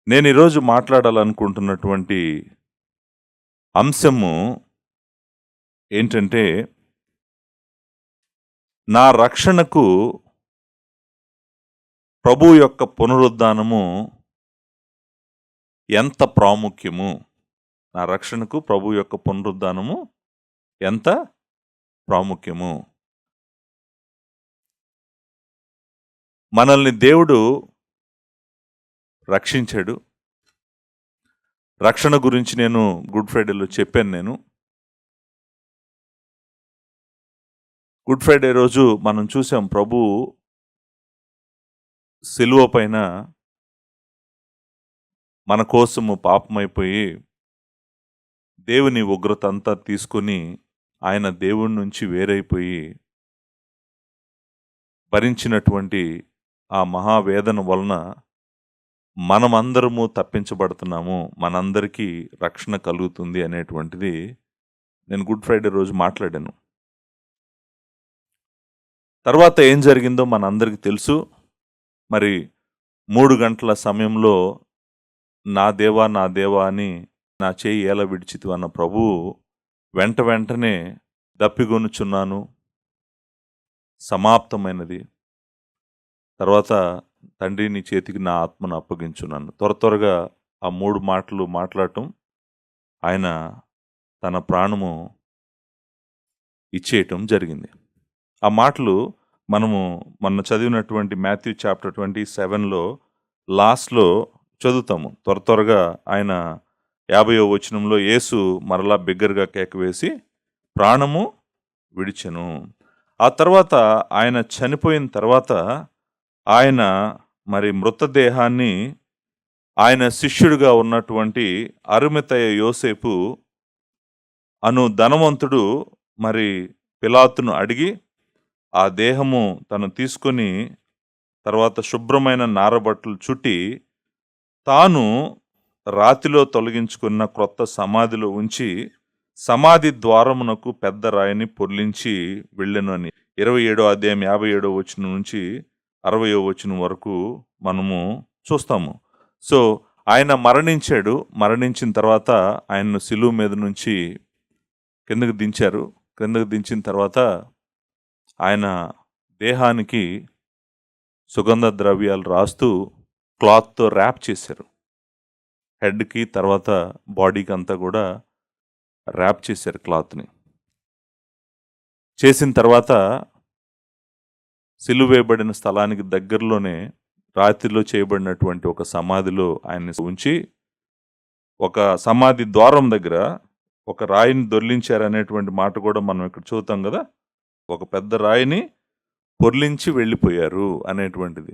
నేను ఈరోజు మాట్లాడాలనుకుంటున్నటువంటి అంశము ఏంటంటే, నా రక్షణకు ప్రభు యొక్క పునరుద్ధానము ఎంత ప్రాముఖ్యము. నా రక్షణకు ప్రభు యొక్క పునరుద్ధానము ఎంత ప్రాముఖ్యము. మనల్ని దేవుడు రక్షించాడు. రక్షణ గురించి నేను గుడ్ ఫ్రైడేలో చెప్పాను. గుడ్ ఫ్రైడే రోజు మనం చూసాం, ప్రభు సిలువ పైన మన కోసము పాపమైపోయి దేవుని ఉగ్రత అంతా తీసుకొని ఆయన దేవుడి నుంచి వేరైపోయి భరించినటువంటి ఆ మహావేదన వలన మనమందరము తప్పించబడుతున్నాము, మనందరికీ రక్షణ కలుగుతుంది అనేటువంటిది నేను గుడ్ ఫ్రైడే రోజు మాట్లాడాను. తర్వాత ఏం జరిగిందో మనందరికీ తెలుసు. మరి 3 గంటల సమయంలో నా దేవా నా దేవా అని నా చేయి ఎలా విడిచితివి అన్న ప్రభువు వెంటనే దప్పిగొనుచున్నాను, సమాప్తమైనది, తర్వాత తండ్రి నీ చేతికి నా ఆత్మను అప్పగించున్నాను, త్వరగా ఆ 3 మాటలు మాట్లాడటం, ఆయన తన ప్రాణము ఇచ్చేయటం జరిగింది. ఆ మాటలు మనము మొన్న చదివినటువంటి మాథ్యూ చాప్టర్ 27లో లాస్ట్లో చదువుతాము. త్వరగా ఆయన 50వ వచనంలో యేసు మరలా బిగ్గరగా కేకవేసి ప్రాణము విడిచెను. ఆ తర్వాత ఆయన చనిపోయిన తర్వాత ఆయన మరి మృతదేహాన్ని ఆయన శిష్యుడిగా ఉన్నటువంటి అరిమతయ యోసేపు అను ధనవంతుడు మరి పిలాతును అడిగి ఆ దేహము తను తీసుకొని తర్వాత శుభ్రమైన నారబట్టలు చుట్టి తాను రాతిలో తొలగించుకున్న క్రొత్త సమాధిలో ఉంచి సమాధి ద్వారమునకు పెద్ద రాయిని పొర్లించి వెళ్ళెను అని 27వ అధ్యాయం 57వ వచనం నుంచి 60వ వచనం వరకు మనము చూస్తాము. సో ఆయన మరణించాడు. మరణించిన తర్వాత ఆయన్ను సిలువ మీద నుంచి కిందకు దించారు. కిందకు దించిన తర్వాత ఆయన దేహానికి సుగంధ ద్రవ్యాలు రాస్తూ క్లాత్తో ర్యాప్ చేశారు. హెడ్కి తర్వాత బాడీకి అంతా కూడా ర్యాప్ చేశారు క్లాత్ని. చేసిన తర్వాత సిలువ వేయబడిన స్థలానికి దగ్గరలోనే రాతిలో చేయబడినటువంటి ఒక సమాధిలో ఆయన్ని ఉంచి, ఒక సమాధి ద్వారం దగ్గర ఒక రాయిని దొర్లించారనేటువంటి మాట కూడా మనం ఇక్కడ చూద్దాం కదా. ఒక పెద్ద రాయిని పొర్లించి వెళ్ళిపోయారు అనేటువంటిది.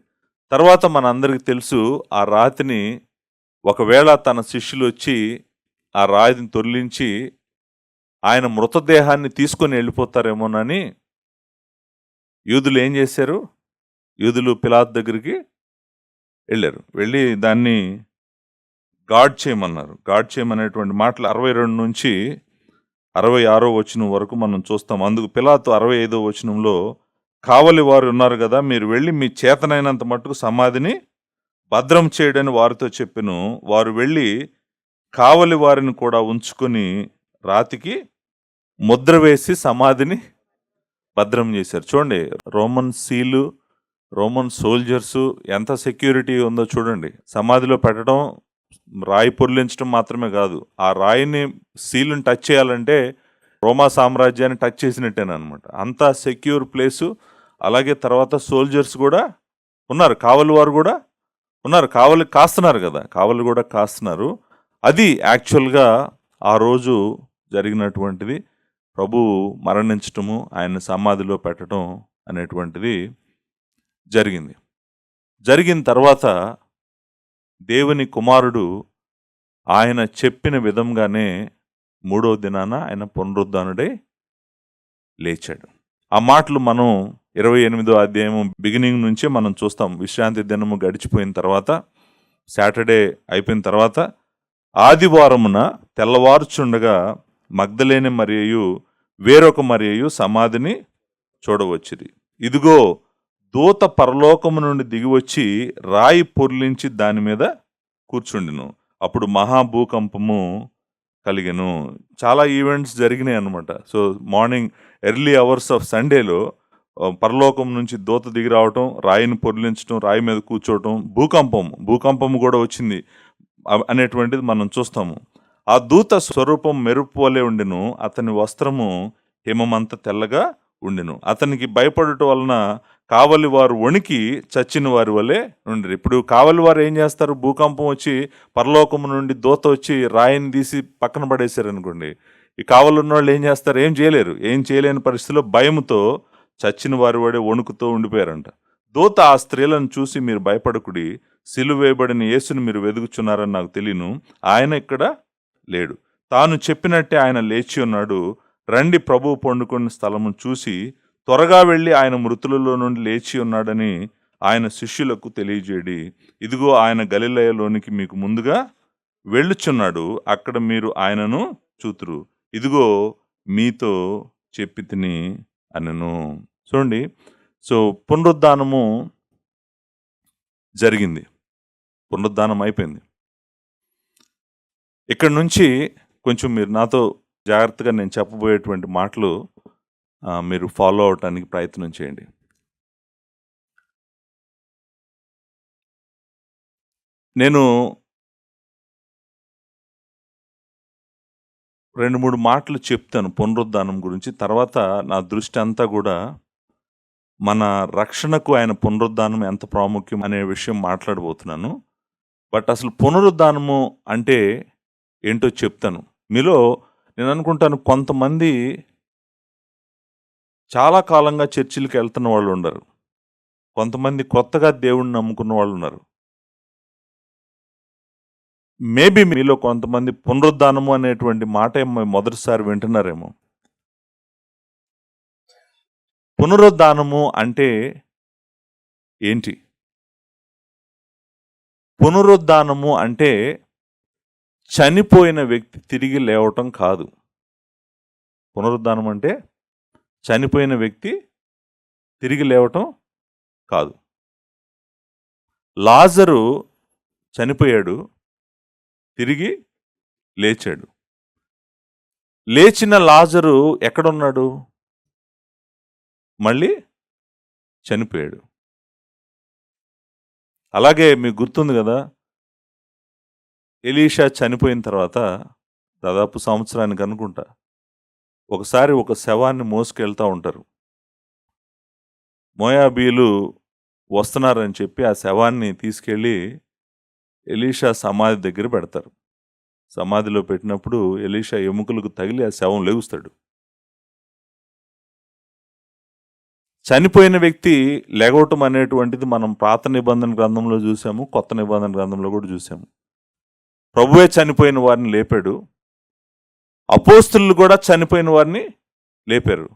తర్వాత మనందరికీ తెలుసు, ఆ రాతిని ఒకవేళ తన శిష్యులు వచ్చి ఆ రాయిని తొర్లించి ఆయన మృతదేహాన్ని తీసుకొని వెళ్ళిపోతారేమోనని యూదులు ఏం చేశారు? యూదులు పిలాతు దగ్గరికి వెళ్ళారు. వెళ్ళి దాన్ని గాడ్ చేయమన్నారు. గాడ్ చేయమనేటువంటి మాటలు 62 నుంచి 66వ వచనం వరకు మనం చూస్తాం. అందుకు పిలాతు 65వ వచనంలో కావలి వారు ఉన్నారు కదా, మీరు వెళ్ళి మీ చేతనైనంత మట్టుకు సమాధిని భద్రం చేయడని వారితో చెప్పెను. వారు వెళ్ళి కావలి వారిని కూడా ఉంచుకొని రాతికి ముద్ర వేసి సమాధిని భద్రం చేశారు. చూడండి, రోమన్ సీలు, రోమన్ సోల్జర్సు ఎంత సెక్యూరిటీ ఉందో చూడండి. సమాధిలో పెట్టడం, రాయి పొర్లించడం మాత్రమే కాదు, ఆ రాయిని సీలుని టచ్ చేయాలంటే రోమా సామ్రాజ్యాన్ని టచ్ చేసినట్టేనమాట. అంతా సెక్యూర్ ప్లేసు. అలాగే తర్వాత సోల్జర్స్ కూడా ఉన్నారు, కావలి వారు కూడా ఉన్నారు, కావలి కాస్తున్నారు కదా, కావలి కూడా కాస్తున్నారు. అది యాక్చువల్గా ఆ రోజు జరిగినటువంటిది. ప్రభు మరణించటము, ఆయన సమాధిలో పెట్టడం అనేటువంటిది జరిగింది. జరిగిన తర్వాత దేవుని కుమారుడు ఆయన చెప్పిన విధంగానే 3వ దినాన ఆయన పునరుద్ధానుడై లేచాడు. ఆ మాటలు మనం 28వ అధ్యాయము బిగినింగ్ నుంచే మనం చూస్తాం. విశ్రాంతి దినము గడిచిపోయిన తర్వాత, సాటర్డే అయిపోయిన తర్వాత, ఆదివారమున తెల్లవారుచుండగా మగ్దలేని మరియయు వేరొక మరియయు సమాధిని చూడవచ్చిరి. ఇదిగో దూత పరలోకము నుండి దిగివచ్చి రాయి పొర్లించి దాని మీద కూర్చుండెను. అప్పుడు మహాభూకంపము కలిగెను. చాలా ఈవెంట్స్ జరిగినాయి అన్నమాట. So morning early hours of సండేలో పరలోకం నుంచి దూత దిగి రావటం, రాయిని పొర్లించడం, రాయి మీద కూర్చోవటం, భూకంపం కూడా వచ్చింది అనేటువంటిది మనం చూస్తాము. ఆ దూత స్వరూపం మెరుపు వలె ఉండెను, అతని వస్త్రము హిమమంత తెల్లగా ఉండెను. అతనికి భయపడటం వలన కావలి వారు వణికి చచ్చిన వారి వలె ఉండరు. ఇప్పుడు కావలి వారు ఏం చేస్తారు? భూకంపం వచ్చి పరలోకం నుండి దూత వచ్చి రాయిని తీసి పక్కన పడేశారు అనుకోండి, ఈ కావలి ఉన్న వాళ్ళు ఏం చేస్తారు? ఏం చేయలేరు. ఏం చేయలేని పరిస్థితిలో భయంతో చచ్చిన వారి వాడే వణుకుతో ఉండిపోయారంట. దూత ఆ స్త్రీలను చూసి, మీరు భయపడకుడి, సిలువ వేయబడిన యేసుని మీరు వెదుగుచున్నారని నాకు తెలియను, ఆయన ఇక్కడ లేడు, తాను చెప్పినట్టే ఆయన లేచి ఉన్నాడు. రండి, ప్రభువు పండుకున్న స్థలము చూసి త్వరగా వెళ్ళి ఆయన మృతులలో నుండి లేచి ఉన్నాడని ఆయన శిష్యులకు తెలియజేయడి. ఇదిగో ఆయన గలిలయలోనికి మీకు ముందుగా వెళ్ళుచున్నాడు, అక్కడ మీరు ఆయనను చూతురు. ఇదిగో మీతో చెప్పి తిని అనను. చూడండి, సో పునరుద్ధానము జరిగింది, పునరుద్ధానం అయిపోయింది. ఇక్కడ నుంచి కొంచెం మీరు నాతో జాగ్రత్తగా నేను చెప్పబోయేటువంటి మాటలు మీరు ఫాలో అవటానికి ప్రయత్నం చేయండి. నేను 2-3 మాటలు చెప్తాను పునరుద్ధానం గురించి. తర్వాత నా దృష్టి అంతా కూడా మన రక్షణకు ఆయన పునరుద్ధానం ఎంత ప్రాముఖ్యం అనే విషయం మాట్లాడబోతున్నాను. బట్ అసలు పునరుద్ధానము అంటే ఏంటో చెప్తాను. మీలో నేను అనుకుంటాను, కొంతమంది చాలా కాలంగా చర్చిలకు వెళ్తున్న వాళ్ళు ఉండరు, కొంతమంది కొత్తగా దేవుణ్ణి నమ్ముకున్న వాళ్ళు ఉన్నారు. మేబీ మీలో కొంతమంది పునరుద్ధానము అనేటువంటి మాట మొదటిసారి వింటున్నారేమో. పునరుద్ధానము అంటే ఏంటి? పునరుద్ధానము అంటే చనిపోయిన వ్యక్తి తిరిగి లేవటం కాదు. పునరుద్ధానం అంటే చనిపోయిన వ్యక్తి తిరిగి లేవటం కాదు. లాజరు చనిపోయాడు, తిరిగి లేచాడు. లేచిన లాజరు ఎక్కడున్నాడు? మళ్ళీ చనిపోయాడు. అలాగే మీకు గుర్తుంది కదా, ఎలీషా చనిపోయిన తర్వాత దాదాపు సంవత్సరానికి అనుకుంటా ఒకసారి ఒక శవాన్ని మోసుకెళ్తూ ఉంటారు. మోయాబీలు వస్తున్నారని చెప్పి ఆ శవాన్ని తీసుకెళ్ళి ఎలీషా సమాధి దగ్గర పెడతారు. సమాధిలో పెట్టినప్పుడు ఎలీషా ఎముకలకు తగిలి ఆ శవం లెగుస్తాడు. చనిపోయిన వ్యక్తి లెగవటం అనేటువంటిది మనం పాత నిబంధన గ్రంథంలో చూసాము, కొత్త నిబంధన గ్రంథంలో కూడా చూసాము. ప్రభువే చనిపోయిన వారిని లేపాడు, అపోస్తులు కూడా చనిపోయిన వారిని లేపారు.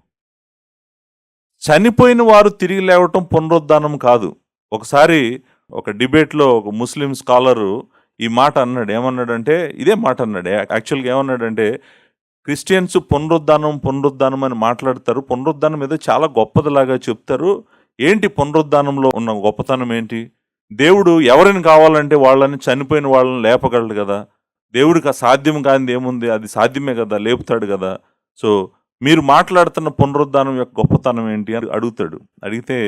చనిపోయిన వారు తిరిగి లేవటం పునరుద్ధానం కాదు. ఒకసారి ఒక డిబేట్లో ఒక ముస్లిం స్కాలరు ఈ మాట అన్నాడు. ఏమన్నాడంటే, ఇదే మాట అన్నాడు. యాక్చువల్గా ఏమన్నాడంటే, క్రిస్టియన్స్ పునరుద్ధానం అని మాట్లాడతారు, పునరుద్ధానం ఏదో చాలా గొప్పదిలాగా చెప్తారు. ఏంటి పునరుద్ధానంలో ఉన్న గొప్పతనం ఏంటి? దేవుడు ఎవరిని కావాలంటే వాళ్ళని, చనిపోయిన వాళ్ళని లేపగలడు కదా. దేవుడికి అసాధ్యం కానిది ఏముంది? అది సాధ్యమే కదా, లేపుతాడు కదా. సో మీరు మాట్లాడుతున్న పునరుద్ధానం యొక్క గొప్పతనం ఏంటి అని అడుగుతాడు. అడిగితే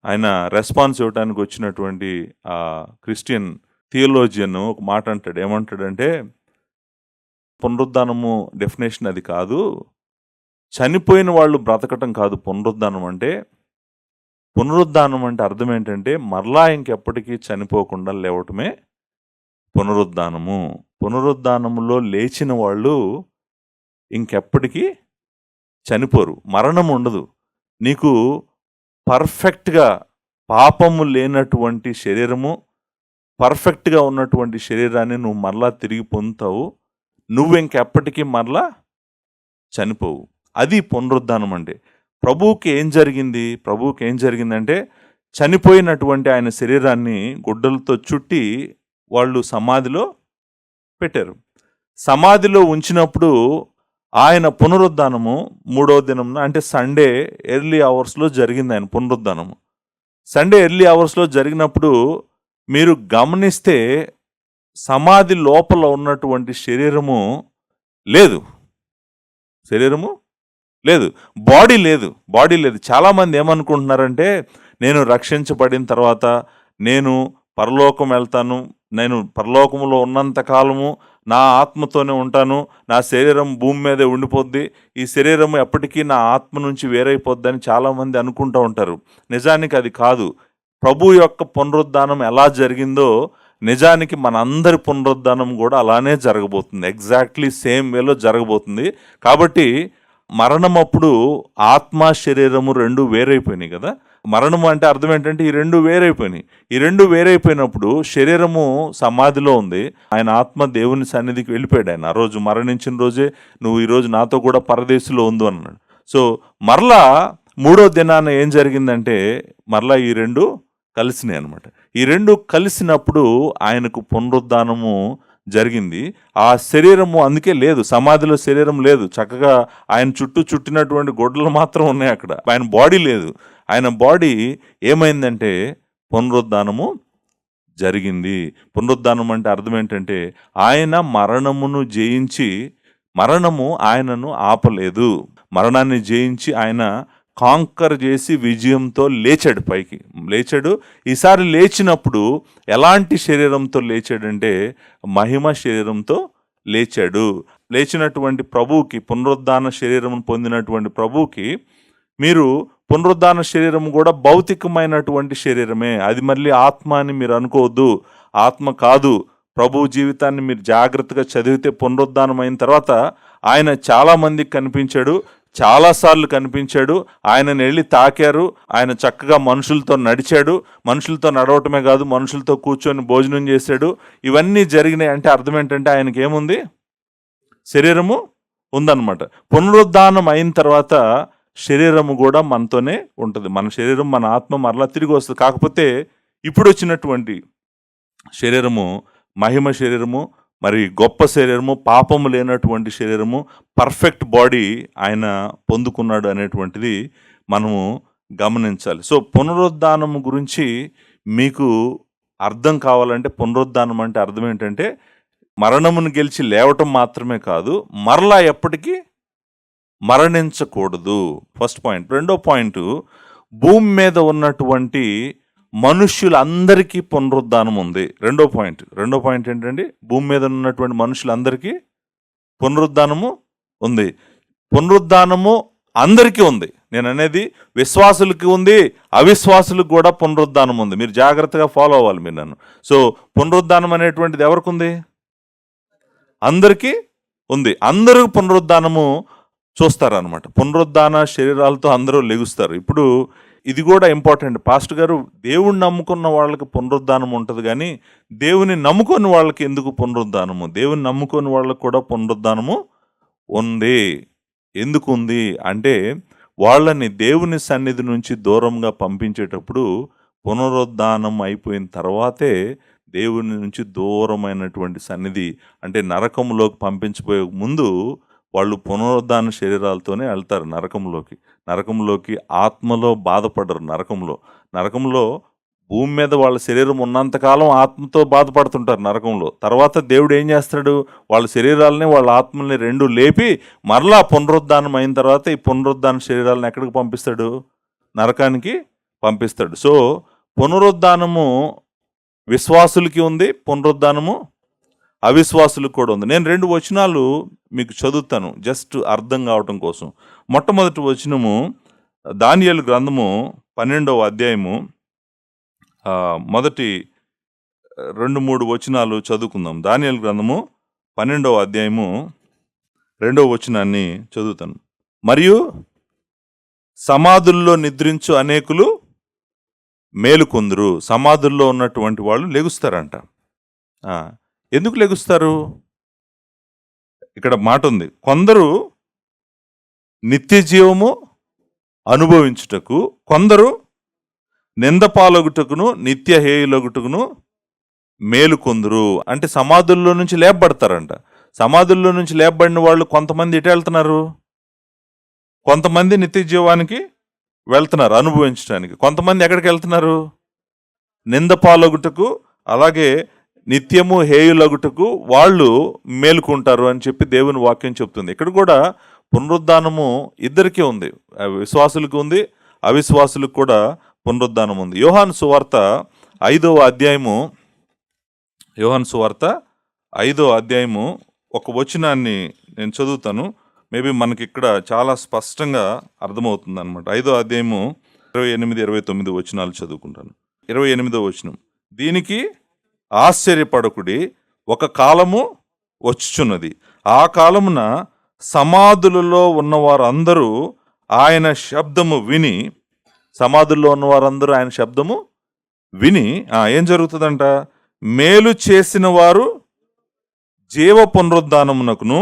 ఆయన రెస్పాన్స్ ఇవ్వడానికి వచ్చినటువంటి ఆ క్రిస్టియన్ థియోలోజియన్ ఒక మాట అంటాడు. ఏమంటాడంటే, పునరుద్ధానము డెఫినేషన్ అది కాదు, చనిపోయిన వాళ్ళు బ్రతకటం కాదు పునరుద్ధానం అంటే. పునరుద్ధానం అంటే అర్థం ఏంటంటే, మరలా ఇంకెప్పటికీ చనిపోకుండా లేవటమే పునరుద్ధానము. పునరుద్ధానములో లేచిన వాళ్ళు ఇంకెప్పటికీ చనిపోరు, మరణం ఉండదు. నీకు పర్ఫెక్ట్గా పాపము లేనటువంటి శరీరము, పర్ఫెక్ట్గా ఉన్నటువంటి శరీరాన్ని నువ్వు మరలా తిరిగి పొందుతావు. నువ్వు ఇంకెప్పటికీ మరలా చనిపోవు. అది పునరుద్ధానం అంటే. ప్రభువుకి ఏం జరిగిందంటే, చనిపోయినటువంటి ఆయన శరీరాన్ని గుడ్డలతో చుట్టి వాళ్ళు సమాధిలో పెట్టారు. సమాధిలో ఉంచినప్పుడు ఆయన పునరుద్ధానము 3వ దినంన, అంటే సండే ఎర్లీ అవర్స్లో జరిగింది ఆయన పునరుద్ధానము. సండే ఎర్లీ అవర్స్లో జరిగినప్పుడు మీరు గమనిస్తే సమాధి లోపల ఉన్నటువంటి శరీరము లేదు. శరీరము లేదు, బాడీ లేదు. చాలామంది ఏమనుకుంటున్నారంటే, నేను రక్షించబడిన తర్వాత నేను పరలోకం వెళ్తాను, నేను పరలోకంలో ఉన్నంత కాలము నా ఆత్మతోనే ఉంటాను, నా శరీరం భూమి మీదే ఉండిపోద్ది, ఈ శరీరం ఎప్పటికీ నా ఆత్మ నుంచి వేరైపోద్దని చాలామంది అనుకుంటూ ఉంటారు. నిజానికి అది కాదు. ప్రభు యొక్క పునరుద్ధానం ఎలా జరిగిందో నిజానికి మనందరి పునరుద్ధానం కూడా అలానే జరగబోతుంది. ఎగ్జాక్ట్లీ సేమ్ వేలో జరగబోతుంది. కాబట్టి మరణం అప్పుడు ఆత్మ శరీరము రెండు వేరైపోయినాయి కదా. మరణము అంటే అర్థం ఏంటంటే ఈ రెండు వేరైపోయినాయి. ఈ రెండు వేరైపోయినప్పుడు శరీరము సమాధిలో ఉంది, ఆయన ఆత్మ దేవుని సన్నిధికి వెళ్ళిపోయాడు. ఆయన ఆ రోజు మరణించిన రోజే నువ్వు ఈరోజు నాతో కూడా పరదేశంలో ఉండు అన్నాడు. సో మరలా మూడో దినాన ఏం జరిగిందంటే మరలా ఈ రెండు కలిసినాయి అనమాట. ఈ రెండు కలిసినప్పుడు ఆయనకు పునరుద్ధానము జరిగింది. ఆ శరీరము అందుకే లేదు, సమాధిలో శరీరం లేదు. చక్కగా ఆయన చుట్టూ చుట్టినటువంటి గొడ్డలు మాత్రం ఉన్నాయి అక్కడ. ఆయన బాడీ లేదు. ఆయన బాడీ ఏమైందంటే పునరుద్ధానము జరిగింది. పునరుద్ధానం అంటే అర్థం ఏంటంటే ఆయన మరణమును జయించి, మరణము ఆయనను ఆపలేదు. మరణాన్ని జయించి ఆయన కాంకర్ చేసి విజయంతో లేచాడు, పైకి లేచాడు. ఈసారి లేచినప్పుడు ఎలాంటి శరీరంతో లేచాడంటే మహిమ శరీరంతో లేచాడు. లేచినటువంటి ప్రభువుకి, పునరుద్ధాన శరీరం పొందినటువంటి ప్రభువుకి, మీరు పునరుద్ధాన శరీరం కూడా భౌతికమైనటువంటి శరీరమే, అది మళ్ళీ ఆత్మ అని మీరు అనుకోవద్దు. ఆత్మ కాదు. ప్రభు జీవితాన్ని మీరు జాగ్రత్తగా చదివితే పునరుద్ధానం అయిన తర్వాత ఆయన చాలామందికి కనిపించాడు, చాలాసార్లు కనిపించాడు. ఆయనను వెళ్ళి తాకారు. ఆయన చక్కగా మనుషులతో నడిచాడు. మనుషులతో నడవటమే కాదు, మనుషులతో కూర్చొని భోజనం చేశాడు. ఇవన్నీ జరిగినాయి అంటే అర్థం ఏంటంటే ఆయనకి ఏముంది? శరీరము ఉందన్నమాట. పునరుద్ధానం అయిన తర్వాత శరీరము కూడా మనతోనే ఉంటుంది. మన శరీరం, మన ఆత్మ మరలా తిరిగి వస్తుంది. కాకపోతే ఇప్పుడు వచ్చినటువంటి శరీరము మహిమ శరీరము, మరి గొప్ప శరీరము, పాపము లేనటువంటి శరీరము, పర్ఫెక్ట్ బాడీ ఆయన పొందుకున్నాడు అనేటువంటిది మనము గమనించాలి. సో పునరుద్ధానము గురించి మీకు అర్థం కావాలంటే, పునరుద్ధానం అంటే అర్థం ఏంటంటే మరణమును గెలిచి లేవటం మాత్రమే కాదు, మరలా ఎప్పటికీ మరణించకూడదు. First point. రెండో పాయింట్, భూమి మీద ఉన్నటువంటి మనుష్యులందరికీ పునరుద్ధానం ఉంది. రెండో పాయింట్ ఏంటండి? భూమి మీద ఉన్నటువంటి మనుషులందరికీ పునరుద్ధానము ఉంది. పునరుద్ధానము అందరికీ ఉంది. నేను అనేది విశ్వాసులకి ఉంది, అవిశ్వాసులకు కూడా పునరుద్ధానం ఉంది. మీరు జాగ్రత్తగా ఫాలో అవ్వాలి మీరు నన్ను. సో పునరుద్ధానం అనేటువంటిది ఎవరికి ఉంది? అందరికీ ఉంది. అందరూ పునరుద్ధానము చూస్తారనమాట. పునరుద్ధాన శరీరాలతో అందరూ లెగుస్తారు. ఇప్పుడు ఇది కూడా ఇంపార్టెంట్. పాస్టర్ గారు, దేవుణ్ణి నమ్ముకున్న వాళ్ళకి పునరుద్ధానం ఉంటుంది, కానీ దేవుని నమ్ముకొని వాళ్ళకి ఎందుకు పునరుద్ధానము? దేవుని నమ్ముకొని వాళ్ళకి కూడా పునరుద్ధానము ఉంది. ఎందుకు ఉంది అంటే వాళ్ళని దేవుని సన్నిధి నుంచి దూరంగా పంపించేటప్పుడు పునరుద్ధానం అయిపోయిన తర్వాతే దేవుని నుంచి దూరమైనటువంటి సన్నిధి అంటే నరకంలోకి పంపించబోయే ముందు వాళ్ళు పునరుద్ధాన శరీరాలతోనే వెళ్తారు నరకంలోకి ఆత్మలో బాధపడరు. నరకంలో భూమి మీద వాళ్ళ శరీరం ఉన్నంతకాలం ఆత్మతో బాధపడుతుంటారు నరకంలో. తర్వాత దేవుడు ఏం చేస్తాడు? వాళ్ళ శరీరాలని, వాళ్ళ ఆత్మల్ని రెండు లేపి మరలా పునరుద్ధానం అయిన తర్వాత ఈ పునరుద్ధాన శరీరాలను ఎక్కడికి పంపిస్తాడు? నరకానికి పంపిస్తాడు. సో పునరుద్ధానము విశ్వాసులకి ఉంది, పునరుద్ధానము అవిశ్వాసులకు కూడా ఉంది. నేను 2 వచనాలు మీకు చదువుతాను జస్ట్ అర్థం కావటం కోసం. మొట్టమొదటి వచనము దానియేలు గ్రంథము 12వ అధ్యాయము మొదటి 2-3 వచనాలు చదువుకుందాం. దానియేలు గ్రంథము 12వ అధ్యాయము 2వ వచనాన్ని చదువుతాను. మరియు సమాధుల్లో నిద్రించు అనేకులు మేలుకొందురు. సమాధుల్లో ఉన్నటువంటి వాళ్ళు లెగుస్తారంట. ఎందుకు లెగుస్తారు? ఇక్కడ మాట ఉంది, కొందరు నిత్య జీవము అనుభవించుటకు, కొందరు నిందపాలగుటకును నిత్య హేయులగుటకును మేలుకొందురు. అంటే సమాధుల్లో నుంచి లేపబడతారంట. సమాధుల్లో నుంచి లేపబడిన వాళ్ళు కొంతమంది ఎటు వెళ్తున్నారు? కొంతమంది నిత్య జీవానికి వెళ్తున్నారు అనుభవించడానికి. కొంతమంది ఎక్కడికి వెళ్తున్నారు? నిందపాలగుటకు, అలాగే నిత్యము హేయులగుటకు వాళ్ళు మేలుకుంటారు అని చెప్పి దేవుని వాక్యం చెప్తుంది. ఇక్కడ కూడా పునరుద్ధానము ఇద్దరికీ ఉంది, విశ్వాసులకు ఉంది, అవిశ్వాసులకు కూడా పునరుద్ధానం ఉంది. యోహాను సువార్త 5వ అధ్యాయము ఒక వచనాన్ని నేను చదువుతాను. మేబీ మనకి ఇక్కడ చాలా స్పష్టంగా అర్థమవుతుంది అనమాట. 5వ అధ్యాయము 28, 29 వచనాలు చదువుకుంటాను. 28వ వచనం, దీనికి ఆశ్చర్యపడకుడి, ఒక కాలము వచ్చుచున్నది, ఆ కాలమున సమాధులలో ఉన్నవారందరూ ఆయన శబ్దము విని, సమాధుల్లో ఉన్నవారందరూ ఆయన శబ్దము విని ఏం జరుగుతుందంట, మేలు చేసిన వారు జీవ పునరుద్ధానమునకును,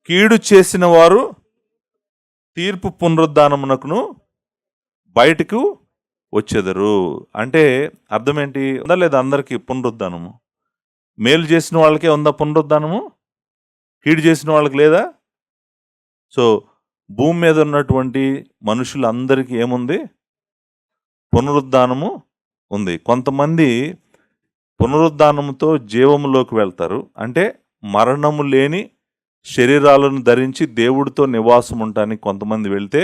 కీడు చేసిన వారు తీర్పు పునరుద్ధానమునకును బయటకు వచ్చేదరు. అంటే అర్థం ఏంటి? ఉందా లేదా అందరికీ పునరుద్ధానము? మేలు చేసిన వాళ్ళకే ఉందా పునరుద్ధానము? కీడు చేసిన వాళ్ళకి లేదా? సో భూమి మీద ఉన్నటువంటి మనుషులందరికీ ఏముంది? పునరుద్ధానము ఉంది. కొంతమంది పునరుద్ధానముతో జీవములోకి వెళ్తారు, అంటే మరణము లేని శరీరాలను ధరించి దేవుడితో నివాసం ఉండటానికి కొంతమంది వెళ్తే,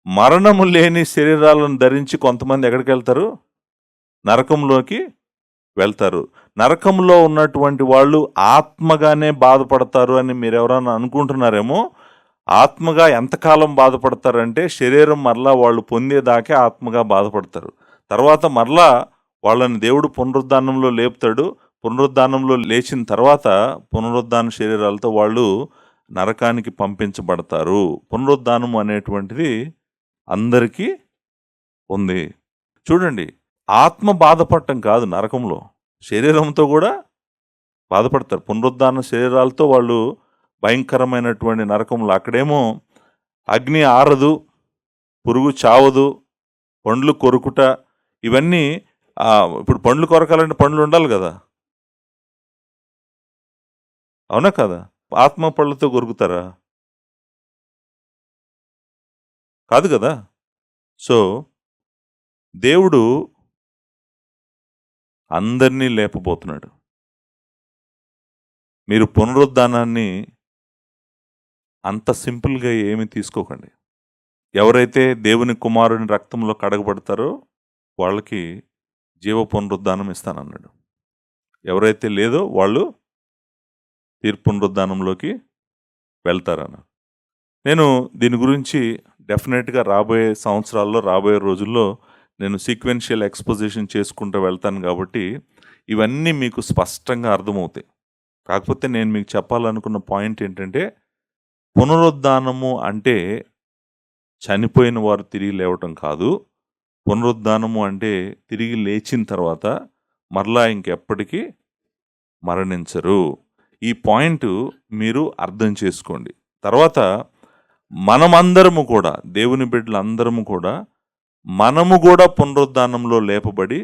మరణము లేని శరీరాలను ధరించి కొంతమంది ఎక్కడికి వెళ్తారు? నరకంలోకి వెళ్తారు. నరకంలో ఉన్నటువంటి వాళ్ళు ఆత్మగానే బాధపడతారు అని మీరు ఎవరైనా అనుకుంటున్నారేమో. ఆత్మగా ఎంతకాలం బాధపడతారంటే శరీరం మరలా వాళ్ళు పొందేదాకే ఆత్మగా బాధపడతారు. తర్వాత మరలా వాళ్ళని దేవుడు పునరుద్ధానంలో లేపుతాడు. పునరుద్ధానంలో లేచిన తర్వాత పునరుద్ధాన శరీరాలతో వాళ్ళు నరకానికి పంపించబడతారు. పునరుద్ధానము అనేటువంటిది అందరికీ ఉంది. చూడండి, ఆత్మ బాధపడటం కాదు, నరకంలో శరీరంతో కూడా బాధపడతారు. పునరుద్ధాన శరీరాలతో వాళ్ళు భయంకరమైనటువంటి నరకంలో, అక్కడేమో అగ్ని ఆరదు, పురుగు చావదు, పండ్లు కొరుకుట, ఇవన్నీ ఇప్పుడు పండ్లు కొరకాలంటే పండ్లు ఉండాలి కదా, అవునా కదా? ఆత్మ పళ్ళతో కొరుకుతారా? కాదు కదా. సో దేవుడు అందరినీ లేపబోతున్నాడు. మీరు పునరుద్ధానాన్ని అంత సింపుల్గా ఏమి తీసుకోకండి. ఎవరైతే దేవుని కుమారుని రక్తంలో కడగబడతారో వాళ్ళకి జీవ పునరుద్ధానం ఇస్తానన్నాడు. ఎవరైతే లేదో వాళ్ళు తీర్పు పునరుద్ధానంలోకి వెళ్తారన్న. నేను దీని గురించి డెఫినెట్గా రాబోయే సంవత్సరాల్లో, రాబోయే రోజుల్లో నేను సీక్వెన్షియల్ ఎక్స్పోజిషన్ చేసుకుంటూ వెళ్తాను కాబట్టి ఇవన్నీ మీకు స్పష్టంగా అర్థమవుతాయి. కాకపోతే నేను మీకు చెప్పాలనుకున్న పాయింట్ ఏంటంటే, పునరుద్ధానము అంటే చనిపోయిన వారు తిరిగి లేవటం కాదు. పునరుద్ధానము అంటే తిరిగి లేచిన తర్వాత మరలా ఇంకెప్పటికీ మరణించరు. ఈ పాయింట్ మీరు అర్థం చేసుకోండి. తర్వాత మనమందరము కూడా, దేవుని బిడ్డలందరము కూడా, మనము కూడా పునరుద్ధానంలో లేపబడి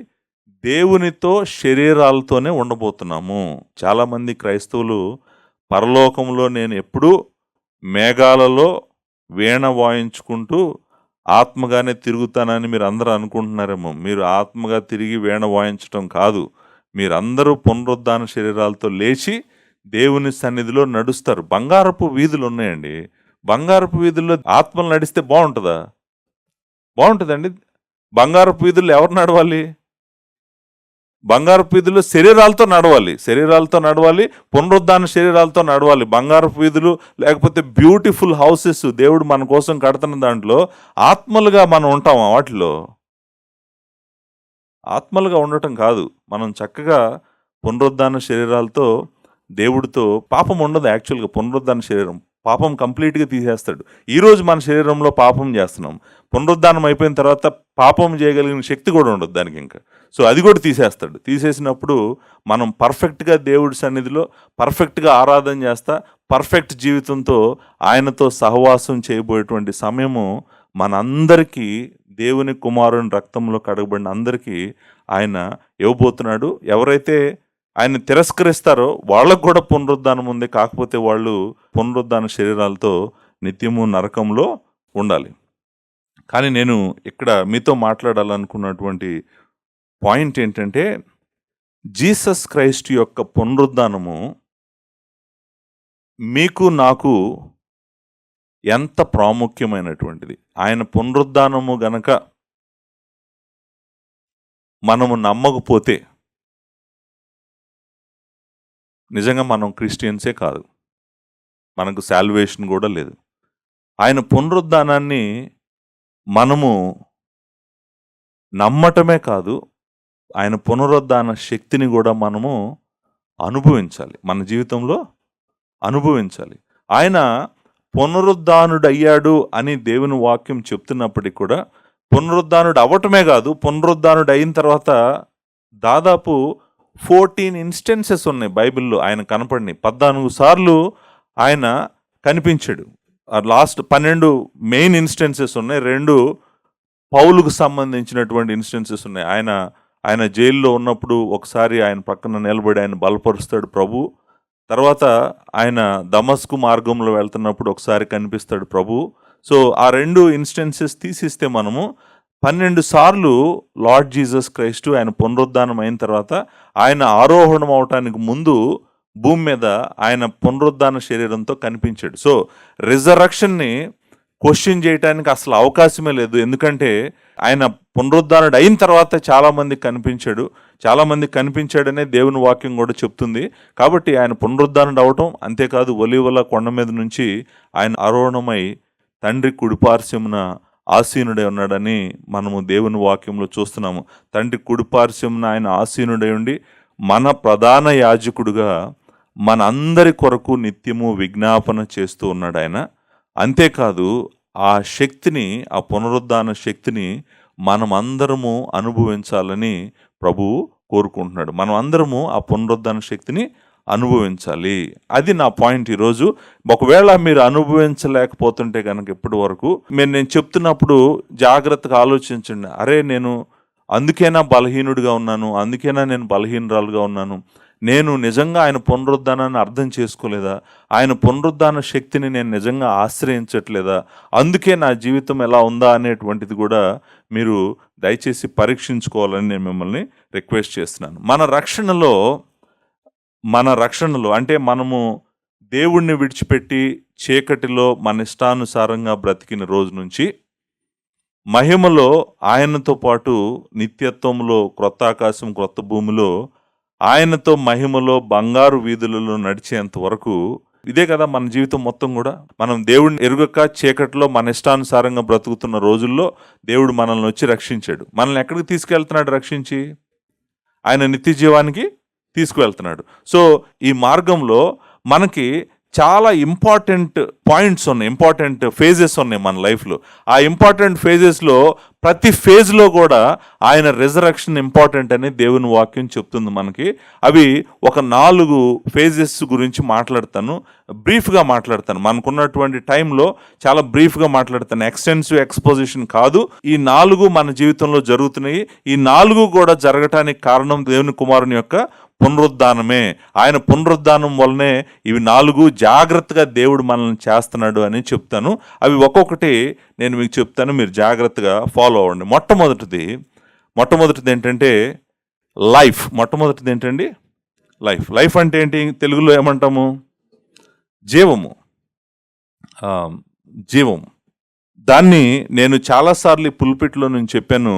దేవునితో శరీరాలతోనే ఉండబోతున్నాము. చాలామంది క్రైస్తవులు పరలోకంలో నేను ఎప్పుడూ మేఘాలలో వీణ వాయించుకుంటూ ఆత్మగానే తిరుగుతానని మీరు అందరూ అనుకుంటున్నారేమో. మీరు ఆత్మగా తిరిగి వీణ వాయించటం కాదు, మీరందరూ పునరుద్ధాన శరీరాలతో లేచి దేవుని సన్నిధిలో నడుస్తారు. బంగారపు వీధులు ఉన్నాయండి. బంగారపు వీధుల్లో ఆత్మలు నడిస్తే బాగుంటుందా? బాగుంటుందండి. బంగారపు వీధుల్లో ఎవరు నడవాలి? బంగారపు వీధులు శరీరాలతో నడవాలి, పునరుద్ధాన శరీరాలతో నడవాలి. బంగారపు వీధులు లేకపోతే బ్యూటిఫుల్ హౌసెస్ దేవుడు మన కోసం కడుతున్న దాంట్లో ఆత్మలుగా మనం ఉంటామా? వాటిలో ఆత్మలుగా ఉండటం కాదు. మనం చక్కగా పునరుద్ధాన శరీరాలతో దేవుడితో, పాపం ఉండదు యాక్చువల్గా. పునరుద్ధాన శరీరం పాపం కంప్లీట్గా తీసేస్తాడు. ఈరోజు మన శరీరంలో పాపం చేస్తున్నాం, పునరుద్ధానం అయిపోయిన తర్వాత పాపం చేయగలిగిన శక్తి కూడా ఉండదు దానికి ఇంకా. సో అది కూడా తీసేస్తాడు. తీసేసినప్పుడు మనం పర్ఫెక్ట్గా దేవుడి సన్నిధిలో పర్ఫెక్ట్గా ఆరాధన చేస్తా, పర్ఫెక్ట్ జీవితంతో ఆయనతో సహవాసం చేయబోయేటువంటి సమయము మనందరికీ, దేవుని కుమారుని రక్తంలో కడగబడిన అందరికీ ఆయన ఇవ్వబోతున్నాడు. ఎవరైతే ఆయన తిరస్కరిస్తారో వాళ్ళకు కూడా పునరుద్ధానం ఉంది. కాకపోతే వాళ్ళు పునరుద్ధాన శరీరాలతో నిత్యము నరకంలో ఉండాలి. కానీ నేను ఇక్కడ మీతో మాట్లాడాలనుకున్నటువంటి పాయింట్ ఏంటంటే, జీసస్ క్రైస్ట్ యొక్క పునరుద్ధానము మీకు నాకు ఎంత ప్రాముఖ్యమైనటువంటిది. ఆయన పునరుద్ధానము గనక మనము నమ్మకపోతే నిజంగా మనం క్రిస్టియన్సే కాదు, మనకు సాల్వేషన్ కూడా లేదు. ఆయన పునరుద్ధానాన్ని మనము నమ్మటమే కాదు, ఆయన పునరుద్ధాన శక్తిని కూడా మనము అనుభవించాలి, మన జీవితంలో అనుభవించాలి. ఆయన పునరుద్ధానుడయ్యాడు అని దేవుని వాక్యం చెప్తున్నప్పటికీ కూడా పునరుద్ధానుడు అవ్వటమే కాదు, పునరుద్ధానుడు అయిన తర్వాత దాదాపు 14 ఇన్స్టెన్సెస్ ఉన్నాయి బైబిల్లో ఆయన కనపడినాయి. 14 సార్లు ఆయన కనిపించాడు. లాస్ట్ 12 మెయిన్ ఇన్స్టెన్సెస్ ఉన్నాయి, 2 పౌలుకు సంబంధించినటువంటి ఇన్స్టెన్సెస్ ఉన్నాయి. ఆయన జైల్లో ఉన్నప్పుడు ఒకసారి ఆయన పక్కన నిలబడి ఆయన బలపరుస్తాడు ప్రభు. తర్వాత ఆయన దమస్కు మార్గంలో వెళ్తున్నప్పుడు ఒకసారి కనిపిస్తాడు ప్రభు. సో ఆ 2 ఇన్స్టెన్సెస్ తీసిస్తే మనము 12 సార్లు లార్డ్ జీసస్ క్రైస్ట్ ఆయన పునరుద్ధానం అయిన తర్వాత ఆయన ఆరోహణం అవటానికి ముందు భూమి మీద ఆయన పునరుద్ధాన శరీరంతో కనిపించాడు. సో రిజరక్షన్ని క్వశ్చన్ చేయడానికి అసలు అవకాశమే లేదు, ఎందుకంటే ఆయన పునరుద్ధానుడు అయిన తర్వాత చాలామంది కనిపించాడనే దేవుని వాక్యం కూడా చెప్తుంది. కాబట్టి ఆయన పునరుద్ధానుడు అవటం, అంతేకాదు ఒలీవల కొండ మీద నుంచి ఆయన ఆరోహణమై తండ్రి కుడిపార్శ్వమున ఆసీనుడై ఉన్నాడని మనము దేవుని వాక్యంలో చూస్తున్నాము. తండ్రి కుడిపార్శ్వమున ఆయన ఆసీనుడై ఉండి మన ప్రధాన యాజకుడుగా మన అందరి కొరకు నిత్యము విజ్ఞాపన చేస్తూ ఉన్నాడు ఆయన. అంతేకాదు ఆ శక్తిని, ఆ పునరుద్ధాన శక్తిని మనమందరము అనుభవించాలని ప్రభువు కోరుకుంటున్నాడు. మనం అందరము ఆ పునరుద్ధాన శక్తిని అనుభవించాలి. అది నా పాయింట్ ఈరోజు. ఒకవేళ మీరు అనుభవించలేకపోతుంటే కనుక ఇప్పటి వరకు నేను చెప్తున్నప్పుడు జాగ్రత్తగా ఆలోచించండి. అరే నేను అందుకేనా బలహీనుడిగా ఉన్నాను, అందుకేనా నేను బలహీనరాలుగా ఉన్నాను, నేను నిజంగా ఆయన పునరుద్ధానాన్ని అర్థం చేసుకోలేదా, ఆయన పునరుద్ధాన శక్తిని నేను నిజంగా ఆశ్రయించట్లేదా, అందుకే నా జీవితం ఎలా ఉందా అనేటువంటిది కూడా మీరు దయచేసి పరీక్షించుకోవాలని నేను మిమ్మల్ని రిక్వెస్ట్ చేస్తున్నాను. మన రక్షణలో అంటే మనము దేవుణ్ణి విడిచిపెట్టి చీకటిలో మన ఇష్టానుసారంగా బ్రతికిన రోజు నుంచి మహిమలో ఆయనతో పాటు నిత్యత్వంలో క్రొత్త ఆకాశం క్రొత్త భూమిలో ఆయనతో మహిమలో బంగారు వీధులలో నడిచేంత వరకు ఇదే కదా మన జీవితం మొత్తం కూడా. మనం దేవుడిని ఎరుగక చీకటిలో మన ఇష్టానుసారంగా బ్రతుకుతున్న రోజుల్లో దేవుడు మనల్ని వచ్చి రక్షించాడు. మనల్ని ఎక్కడికి తీసుకెళ్తున్నాడు రక్షించి? ఆయన నిత్య జీవానికి తీసుకువెళ్తున్నాడు. సో ఈ మార్గంలో మనకి చాలా ఇంపార్టెంట్ పాయింట్స్ ఉన్నాయి, ఇంపార్టెంట్ ఫేజెస్ ఉన్నాయి మన లైఫ్లో. ఆ ఇంపార్టెంట్ ఫేజెస్లో ప్రతి ఫేజ్లో కూడా ఆయన రిజరక్షన్ ఇంపార్టెంట్ అని దేవుని వాక్యం చెప్తుంది మనకి. అవి ఒక 4 ఫేజెస్ గురించి మాట్లాడతాను, బ్రీఫ్గా మాట్లాడతాను. మనకున్నటువంటి టైంలో చాలా బ్రీఫ్గా మాట్లాడతాను, ఎక్స్టెన్సివ్ ఎక్స్పోజిషన్ కాదు. ఈ 4 మన జీవితంలో జరుగుతున్నాయి. ఈ 4 కూడా జరగటానికి కారణం దేవుని కుమారుని యొక్క పునరుద్ధానమే. ఆయన పునరుద్ధానం వల్లనే ఇవి 4 జాగ్రత్తగా దేవుడు మనల్ని చేస్తున్నాడు అని చెప్తాను. అవి ఒక్కొక్కటి నేను మీకు చెప్తాను, మీరు జాగ్రత్తగా ఫాలో అవ్వండి. మొట్టమొదటిది ఏంటంటే లైఫ్. మొట్టమొదటిది ఏంటండి? లైఫ్ అంటే ఏంటి? తెలుగులో ఏమంటాము? జీవము. దాన్ని నేను చాలాసార్లు ఈ నేను చెప్పాను,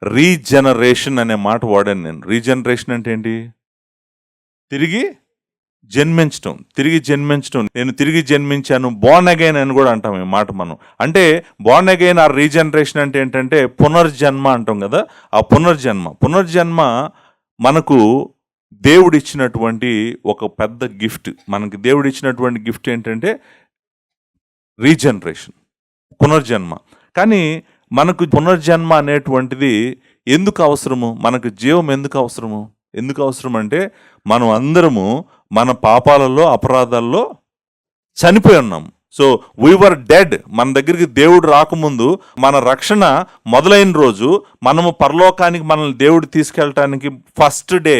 రీజనరేషన్ అనే మాట వాడాను నేను. రీజనరేషన్ అంటే ఏంటి? తిరిగి జన్మించటం. నేను తిరిగి జన్మించాను, బోర్న్ అగైన్ అని కూడా అంటాం ఈ మాట మనం. అంటే బోర్న్ అగైన్ ఆ రీజనరేషన్ అంటే ఏంటంటే పునర్జన్మ అంటాం కదా. ఆ పునర్జన్మ మనకు దేవుడిచ్చినటువంటి ఒక పెద్ద గిఫ్ట్. మనకి దేవుడిచ్చినటువంటి గిఫ్ట్ ఏంటంటే రీజనరేషన్, పునర్జన్మ. కానీ మనకు పునర్జన్మ అనేటువంటిది ఎందుకు అవసరము? మనకు జీవం ఎందుకు అవసరం అంటే మనం అందరము మన పాపాలలో అపరాధాల్లో చనిపోయి ఉన్నాం. So we are dead. మన దగ్గరికి దేవుడు రాకముందు, మన రక్షణ మొదలైన రోజు, మనము పరలోకానికి మనల్ని దేవుడు తీసుకెళ్ళటానికి ఫస్ట్ డే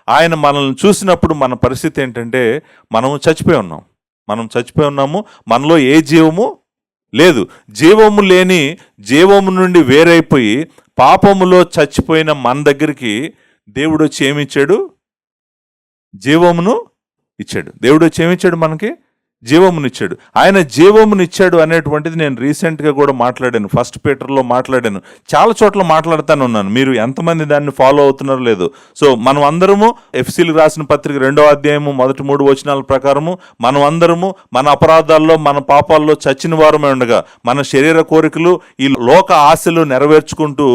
ఆయన మనల్ని చూసినప్పుడు మన పరిస్థితి ఏంటంటే మనం చచ్చిపోయి ఉన్నాము. మనలో ఏ జీవము లేదు. జీవము నుండి వేరైపోయి పాపములో చచ్చిపోయిన మన దగ్గరికి దేవుడు వచ్చి ఏమిచ్చాడు? జీవమును ఇచ్చాడు. దేవుడు వచ్చి ఏమిచ్చాడు? మనకి జీవమునిచ్చాడు. ఆయన జీవమునిచ్చాడు అనేటువంటిది నేను రీసెంట్గా కూడా మాట్లాడాను, ఫస్ట్ పీటర్లో మాట్లాడాను, చాలా చోట్ల మాట్లాడుతాను ఉన్నాను. మీరు ఎంతమంది దాన్ని ఫాలో అవుతున్నారో లేదు. సో మనం అందరము ఎఫ్సీలకు రాసిన పత్రిక 2వ అధ్యాయము మొదటి 3 వచనాల ప్రకారము మనం అందరము మన అపరాధాల్లో మన పాపాల్లో చచ్చిన వారమే ఉండగా మన శరీర కోరికలు ఈ లోక ఆశలు నెరవేర్చుకుంటూ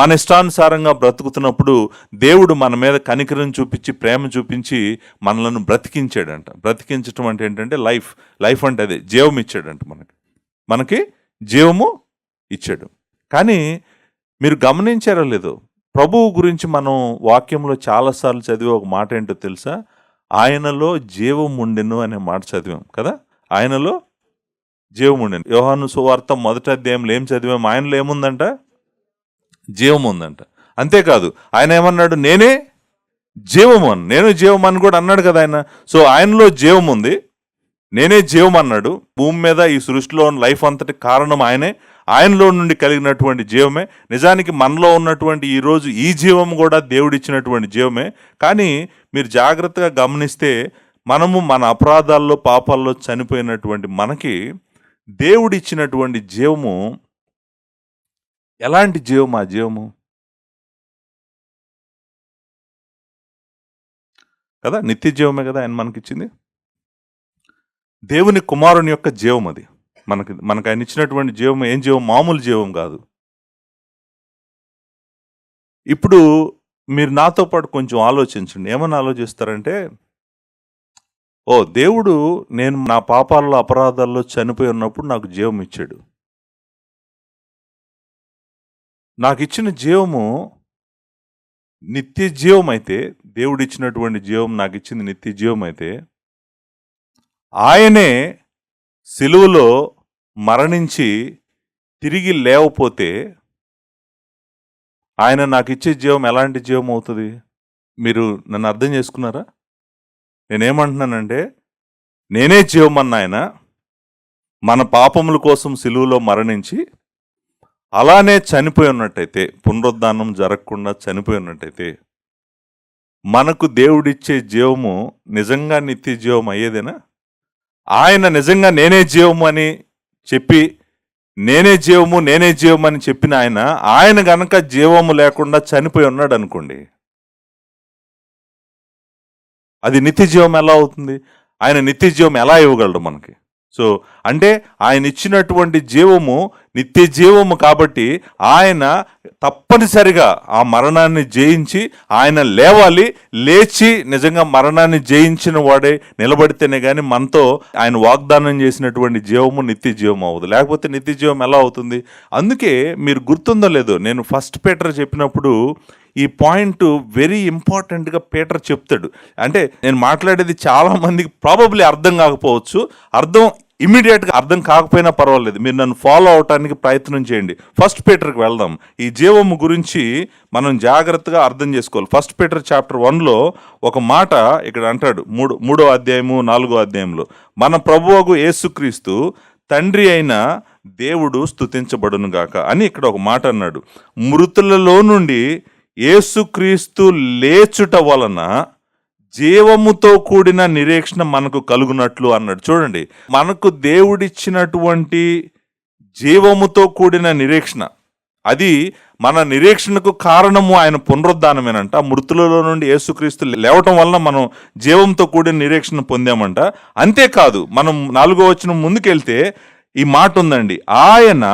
మన ఇష్టానుసారంగా బ్రతుకుతున్నప్పుడు దేవుడు మన మీద కనికరం చూపించి ప్రేమ చూపించి మనలను బ్రతికించాడంట. బ్రతికించటం అంటే ఏంటంటే లైఫ్ అంటే అదే, జీవం ఇచ్చాడంట. మనకి జీవము ఇచ్చాడు. కానీ మీరు గమనించారో లేదో, ప్రభువు గురించి మనం వాక్యంలో చాలాసార్లు చదివే ఒక మాట ఏంటో తెలుసా? ఆయనలో జీవం ఉండెను అనే మాట చదివాం కదా. ఆయనలో జీవం ఉండెను. యోహాను సువార్త 1వ అధ్యాయంలో ఏం చదివాం? ఆయనలో ఏముందంట? జీవం ఉందంట. అంతేకాదు ఆయన ఏమన్నాడు? నేనే జీవము అని, నేను జీవం అని కూడా అన్నాడు కదా ఆయన. సో ఆయనలో జీవం ఉంది, నేనే జీవం అన్నాడు. భూమి మీద ఈ సృష్టిలో లైఫ్ అంతటి కారణం ఆయనే. ఆయనలో నుండి కలిగినటువంటి జీవమే. నిజానికి మనలో ఉన్నటువంటి ఈరోజు ఈ జీవం కూడా దేవుడిచ్చినటువంటి జీవమే. కానీ మీరు జాగ్రత్తగా గమనిస్తే మనము మన అపరాధాల్లో పాపాల్లో చనిపోయినటువంటి మనకి దేవుడిచ్చినటువంటి జీవము ఎలాంటి జీవం? ఆ జీవము కదా, నిత్య జీవమే కదా ఆయన మనకిచ్చింది. దేవుని కుమారుని యొక్క జీవం అది. మనకు ఆయన ఇచ్చినటువంటి జీవం ఏం జీవం? మామూలు జీవం కాదు. ఇప్పుడు మీరు నాతో పాటు కొంచెం ఆలోచించండి. ఏమని ఆలోచిస్తారంటే, దేవుడు నేను నా పాపాల్లో అపరాధాల్లో చనిపోయి ఉన్నప్పుడు నాకు జీవం ఇచ్చాడు. నాకు ఇచ్చిన జీవము నిత్య జీవం అయితే, దేవుడు ఇచ్చినటువంటి జీవం నాకు ఇచ్చింది నిత్య జీవం అయితే, ఆయనే సిలువలో మరణించి తిరిగి లేవపోతే ఆయన నాకు ఇచ్చే జీవం ఎలాంటి జీవం అవుతుంది? మీరు నన్ను అర్థం చేసుకున్నారా? నేనేమంటున్నానంటే, నేనే జీవం అన్న ఆయన మన పాపముల కోసం సిలువలో మరణించి అలానే చనిపోయి ఉన్నట్టయితే, పునరుద్ధానం జరగకుండా చనిపోయి ఉన్నట్టయితే, మనకు దేవుడిచ్చే జీవము నిజంగా నిత్య జీవం అయ్యేదేనా? ఆయన నిజంగా నేనే జీవము అని చెప్పి, నేనే జీవము అని చెప్పిన ఆయన గనక జీవము లేకుండా చనిపోయి ఉన్నాడు అనుకోండి, అది నిత్య జీవం ఎలా అవుతుంది? ఆయన నిత్య జీవం ఎలా ఇవ్వగలడు మనకి? సో అంటే ఆయన ఇచ్చినటువంటి జీవము నిత్య జీవము కాబట్టి ఆయన తప్పనిసరిగా ఆ మరణాన్ని జయించి ఆయన లేవాలి. లేచి నిజంగా మరణాన్ని జయించిన వాడే నిలబడితేనే కానీ మనతో ఆయన వాగ్దానం చేసినటువంటి జీవము నిత్య జీవం అవ్వదు. లేకపోతే నిత్య జీవం ఎలా అవుతుంది? అందుకే మీరు గుర్తుందో లేదో, నేను ఫస్ట్ పీటర్ చెప్పినప్పుడు ఈ పాయింట్ వెరీ ఇంపార్టెంట్గా పీటర్ చెప్తాడు. అంటే నేను మాట్లాడేది చాలా మందికి ప్రాబబ్లీ అర్థం కాకపోవచ్చు, ఇమీడియట్గా అర్థం కాకపోయినా పర్వాలేదు, మీరు నన్ను ఫాలో అవటానికి ప్రయత్నం చేయండి. ఫస్ట్ పీటర్కి వెళ్దాం. ఈ జీవము గురించి మనం జాగ్రత్తగా అర్థం చేసుకోవాలి. ఫస్ట్ పీటర్ చాప్టర్ 1లో ఒక మాట ఇక్కడ అంటాడు, 3వ అధ్యాయము 4వ అధ్యాయంలో, మన ప్రభువగు యేసుక్రీస్తు తండ్రి అయిన దేవుడు స్తుతించబడును గాక అని ఇక్కడ ఒక మాట అన్నాడు. మృతులలో నుండి యేసుక్రీస్తు లేచుట వలన జీవముతో కూడిన నిరీక్షణ మనకు కలుగునట్లు అన్నాడు. చూడండి, మనకు దేవుడిచ్చినటువంటి జీవముతో కూడిన నిరీక్షణ, అది మన నిరీక్షణకు కారణము ఆయన పునరుద్ధానమేనంట. మృతులలో నుండి యేసుక్రీస్తు లేవటం వలన మనం జీవంతో కూడిన నిరీక్షణ పొందామంట. అంతేకాదు, మనం 4వ వచనం ముందుకెళ్తే ఈ మాట ఉందండి, ఆయన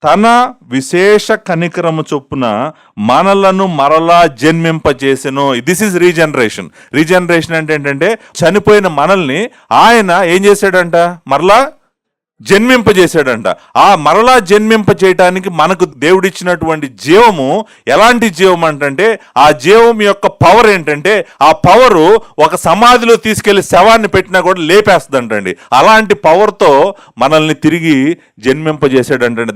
తన విశేష కనికరము చొప్పున మనలను మరలా జన్మింపజేసెను. This is regeneration. రీజనరేషన్ అంటే ఏంటంటే, చనిపోయిన మనల్ని ఆయన ఏం చేశాడంట? మరలా జన్మింపజేశాడంట. ఆ మరలా జన్మింపజేయటానికి మనకు దేవుడిచ్చినటువంటి జీవము ఎలాంటి జీవం అంటే, ఆ జీవం యొక్క పవర్ ఏంటంటే, ఆ పవరు ఒక సమాధిలో తీసుకెళ్లి శవాన్ని పెట్టినా కూడా లేపేస్తుందంటండి. అలాంటి పవర్తో మనల్ని తిరిగి జన్మింపజేశాడంటండి.